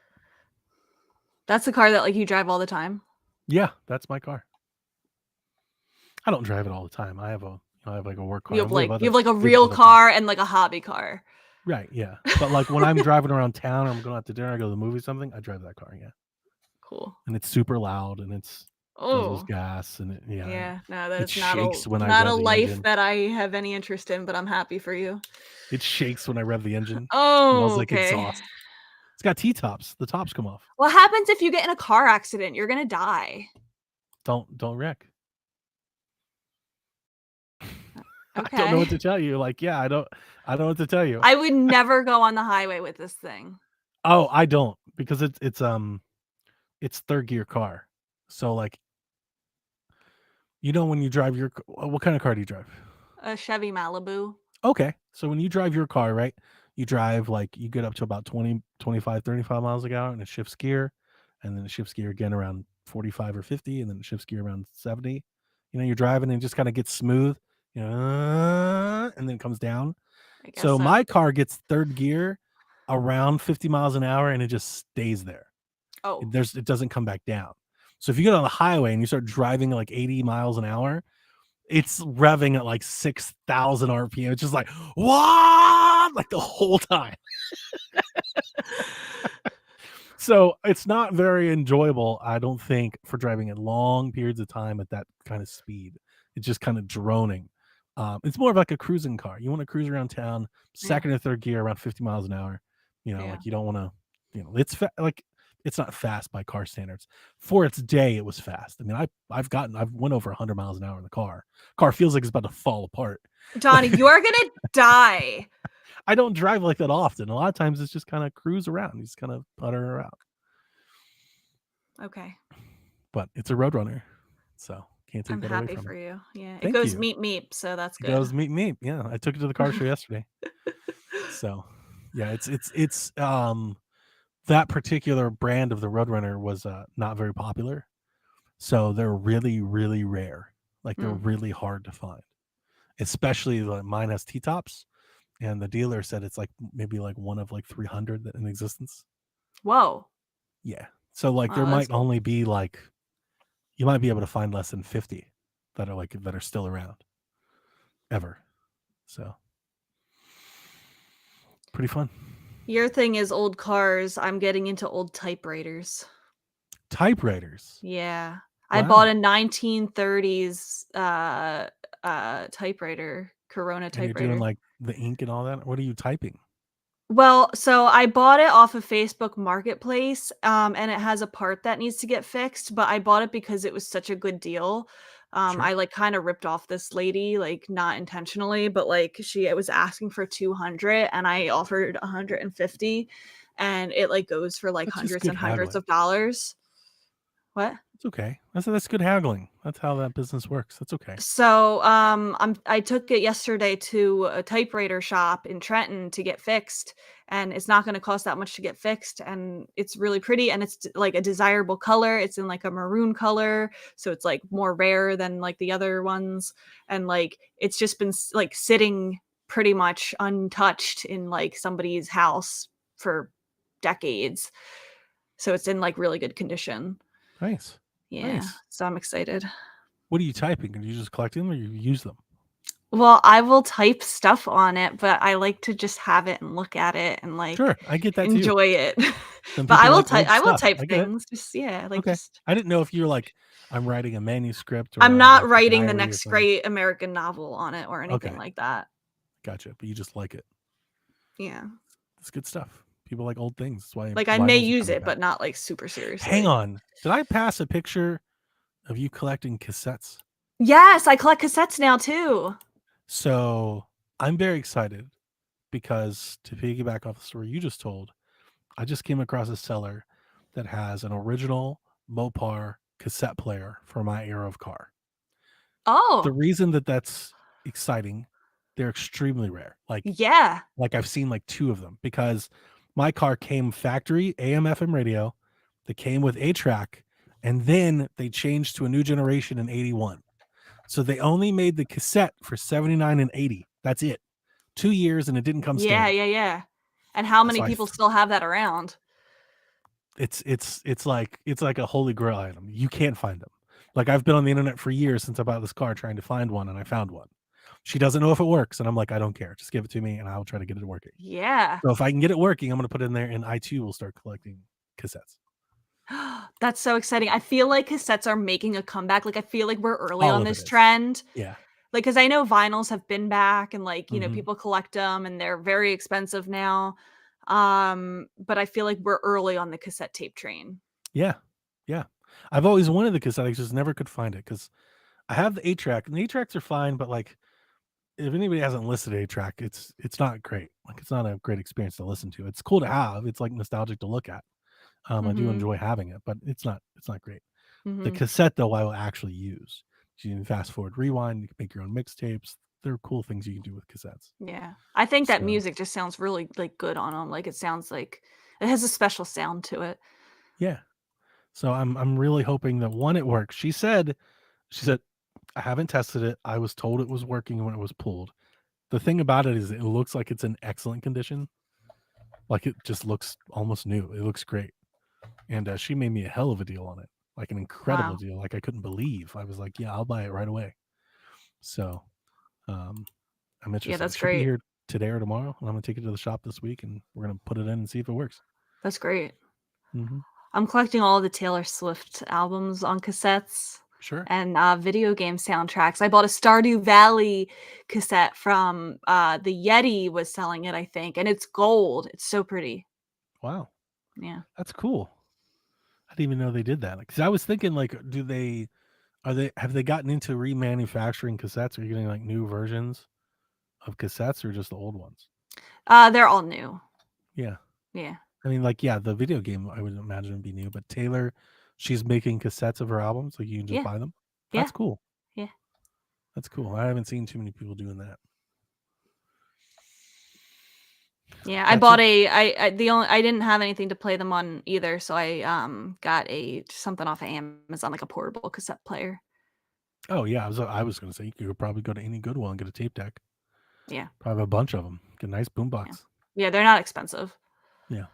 That's the car that like you drive all the time? Yeah, that's my car. I don't drive it all the time. I have like a work car. You have like a real car and like a hobby car. Right, yeah. But like when I'm driving around town or I'm going out to dinner, I go to the movie or something, I drive that car, yeah. Cool. And it's super loud and it's guzzles gas and yeah. No, that's not a life that I have any interest in, but I'm happy for you. It shakes when I rev the engine. Oh, it smells like okay. exhaust. It's got T-tops. The tops come off. What happens if you get in a car accident? You're gonna die. Don't wreck. Okay. I don't know what to tell you. Like, yeah, I don't know what to tell you. I would never go on the highway with this thing. Oh, I don't because it's third gear car. So like, when you drive your, what kind of car do you drive? A Chevy Malibu. Okay. So when you drive your car, right, you drive like you get up to about 20, 25, 35 miles an hour and it shifts gear and then it shifts gear again around 45 or 50 and then it shifts gear around 70. You're driving and it just kind of gets smooth, and then it comes down. So my car gets third gear around 50 miles an hour and it just stays there. Oh. It doesn't come back down. So if you get on the highway and you start driving like 80 miles an hour, it's revving at like 6,000 RPM. It's just like, what? Like the whole time. So it's not very enjoyable, I don't think, for driving at long periods of time at that kind of speed. It's just kind of droning. It's more of like a cruising car. You want to cruise around town, second or third gear around 50 miles an hour. Like you don't want to, it's like, it's not fast by car standards. For its day, it was fast. I mean, I've went over 100 miles an hour in the car. Car feels like it's about to fall apart. Donnie, you're gonna die. I don't drive like that often. A lot of times it's just kind of cruise around. You just kind of putter around. Okay. But it's a Roadrunner, so can't take I'm that away happy from for it. you. Yeah, Thank it goes you. meep meep, so that's good. It goes meep meep. Yeah, I took it to the car show yesterday. So, yeah, it's that particular brand of the Roadrunner was not very popular, so they're really, really rare. Like they're really hard to find, especially like mine has T-tops, and the dealer said it's like maybe like one of like 300 that in existence. Whoa. Yeah, so like there Wow, that's might cool. only be like you might be able to find less than 50 that are still around ever. So pretty fun. Your thing is old cars. I'm getting into old typewriters. Typewriters. Yeah. I bought Wow. a 1930s typewriter, Corona And you're doing typewriter. like the ink and all that. What are you typing? Well, so I bought it off of Facebook Marketplace, and it has a part that needs to get fixed, but I bought it because it was such a good deal. Sure. I like kind of ripped off this lady, like not intentionally, but like she was asking for 200 and I offered 150, and it like goes for like That's just hundreds good and hundreds haggling. of dollars. What? It's okay. That's good haggling. That's how that business works. That's okay. So, I took it yesterday to a typewriter shop in Trenton to get fixed, and it's not gonna cost that much to get fixed, and it's really pretty, and it's like a desirable color. It's in like a maroon color, so it's like more rare than like the other ones, and like it's just been like sitting pretty much untouched in like somebody's house for decades. So it's in like really good condition. Nice. Yeah, Nice. so I'm excited. What are you typing? Are you just collecting them or you use them? Well, I will type stuff on it, but I like to just have it and look at it and, like, Sure. I get that too. enjoy it. Some But people like I old will stuff. type I get it. things, just yeah, like, Okay. just I didn't know if you were like, I'm writing a manuscript or I'm not like a writing the diary or next something. great American novel on it or anything Okay. like that. Gotcha. But you just like it. Yeah. It's good stuff. People like old things. That's why Like, I may vinyls are use coming it, back. but not, like, super Hang seriously. on. Did I pass a picture of you collecting cassettes? Yes, I collect cassettes now too. So I'm very excited because to piggyback off the story you just told, I just came across a seller that has an original Mopar cassette player for my era of car. The Oh, reason that that's exciting, they're extremely rare. yeah. Like I've seen like 2 of them because my car came factory AM/FM radio. They came with a track, and then they changed to a new generation in 81. So they only made the cassette for 79 and 80. That's it. 2 years and it didn't come Yeah, standard. yeah. And how many So people still have that around? it's like a holy grail item. You can't find them. Like I've been on the internet for years since I bought this car trying to find one, and I found one. She doesn't know if it works, and I'm like, I don't care. Just give it to me, and I'll try to get it working. Yeah. So if I can get it working, I'm gonna put it in there, and I too will start collecting cassettes. That's so exciting. I feel like cassettes are making a comeback. Like, I feel like we're early All on of it this is. trend. Yeah. Like, because I know vinyls have been back and like, you know, Mhm. people collect them and they're very expensive now. But I feel like we're early on the cassette tape train. Yeah. Yeah. I've always wanted the cassette. I just never could find it because I have the 8-track, and the 8-tracks are fine, but like if anybody hasn't listened to 8-track, it's not great. Like it's not a great experience to listen to. It's cool to have. It's like nostalgic to look at. I do Mhm. enjoy having it, but it's not great. The Mhm. cassette though, I will actually use. So you can fast forward, rewind. You can make your own mixtapes. There are cool things you can do with cassettes. Yeah. I think that So music just sounds really like good on them. Like it sounds like it has a special sound to it. yeah. So I'm really hoping that one it works. She said I haven't tested it. I was told it was working when it was pulled. The thing about it is it looks like it's in excellent condition. Like it just looks almost new. It looks great. And she made me a hell of a deal on it. Like an incredible Wow. deal. Like I couldn't believe. I was like, yeah, I'll buy it right away. So um I'm Yeah, interested. It that's should be great. here today or tomorrow. And I'm gonna take it to the shop this week and we're gonna put it in and see if it works. That's great. Hmm. I'm collecting all the Taylor Swift albums on cassettes Sure. and video game soundtracks. I bought a Stardew Valley cassette from the Yeti was selling it, I think, and it's gold. It's so pretty. Wow. Yeah. That's cool. I didn't even know they did that. Like, 'cause I was thinking, like, have they gotten into remanufacturing cassettes? Are you getting like new versions of cassettes or just the old ones? They're all new. Yeah. Yeah. I mean, like, yeah, the video game I would imagine would be new, but Taylor, she's making cassettes of her albums, like you can just Yeah. buy them. Yeah. That's cool. Yeah. That's cool. I haven't seen too many people doing that. Yeah, I That's bought it. I didn't have anything to play them on either, so I got something off of Amazon, like a portable cassette player. Oh yeah, I was gonna say you could probably go to any Goodwill and get a tape deck. Yeah. Probably have a bunch of them. Get a nice boombox. Yeah, they're not expensive. Yeah.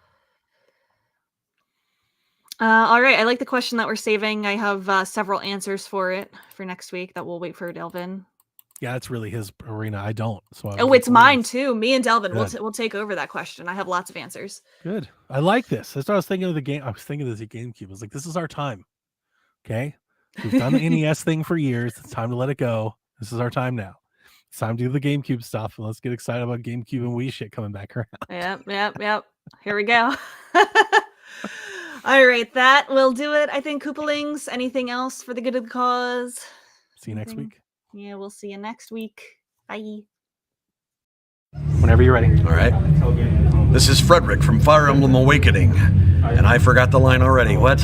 All right, I like the question that we're saving. I have several answers for it for next week that we'll wait for Delvin. Yeah, that's really his arena. I don't. So I was Oh, like, it's "Ooh, mine this- too. Me and Delvin, Good. we'll take over that question. I have lots of answers. Good. I like this. That's what I was thinking of the game. I was thinking of the GameCube. I was like, this is our time. Okay. We've done the NES thing for years. It's time to let it go. This is our time now. It's time to do the GameCube stuff. And let's get excited about GameCube and Wii shit coming back around. Yep. Here we go. All right, that will do it. I think Koopalings. Anything else for the good of the cause? See you next Anything? week. Yeah, we'll see you next week. Bye. Whenever you're ready. All right. This is Frederick from Fire Emblem Awakening. And I forgot the line already. What?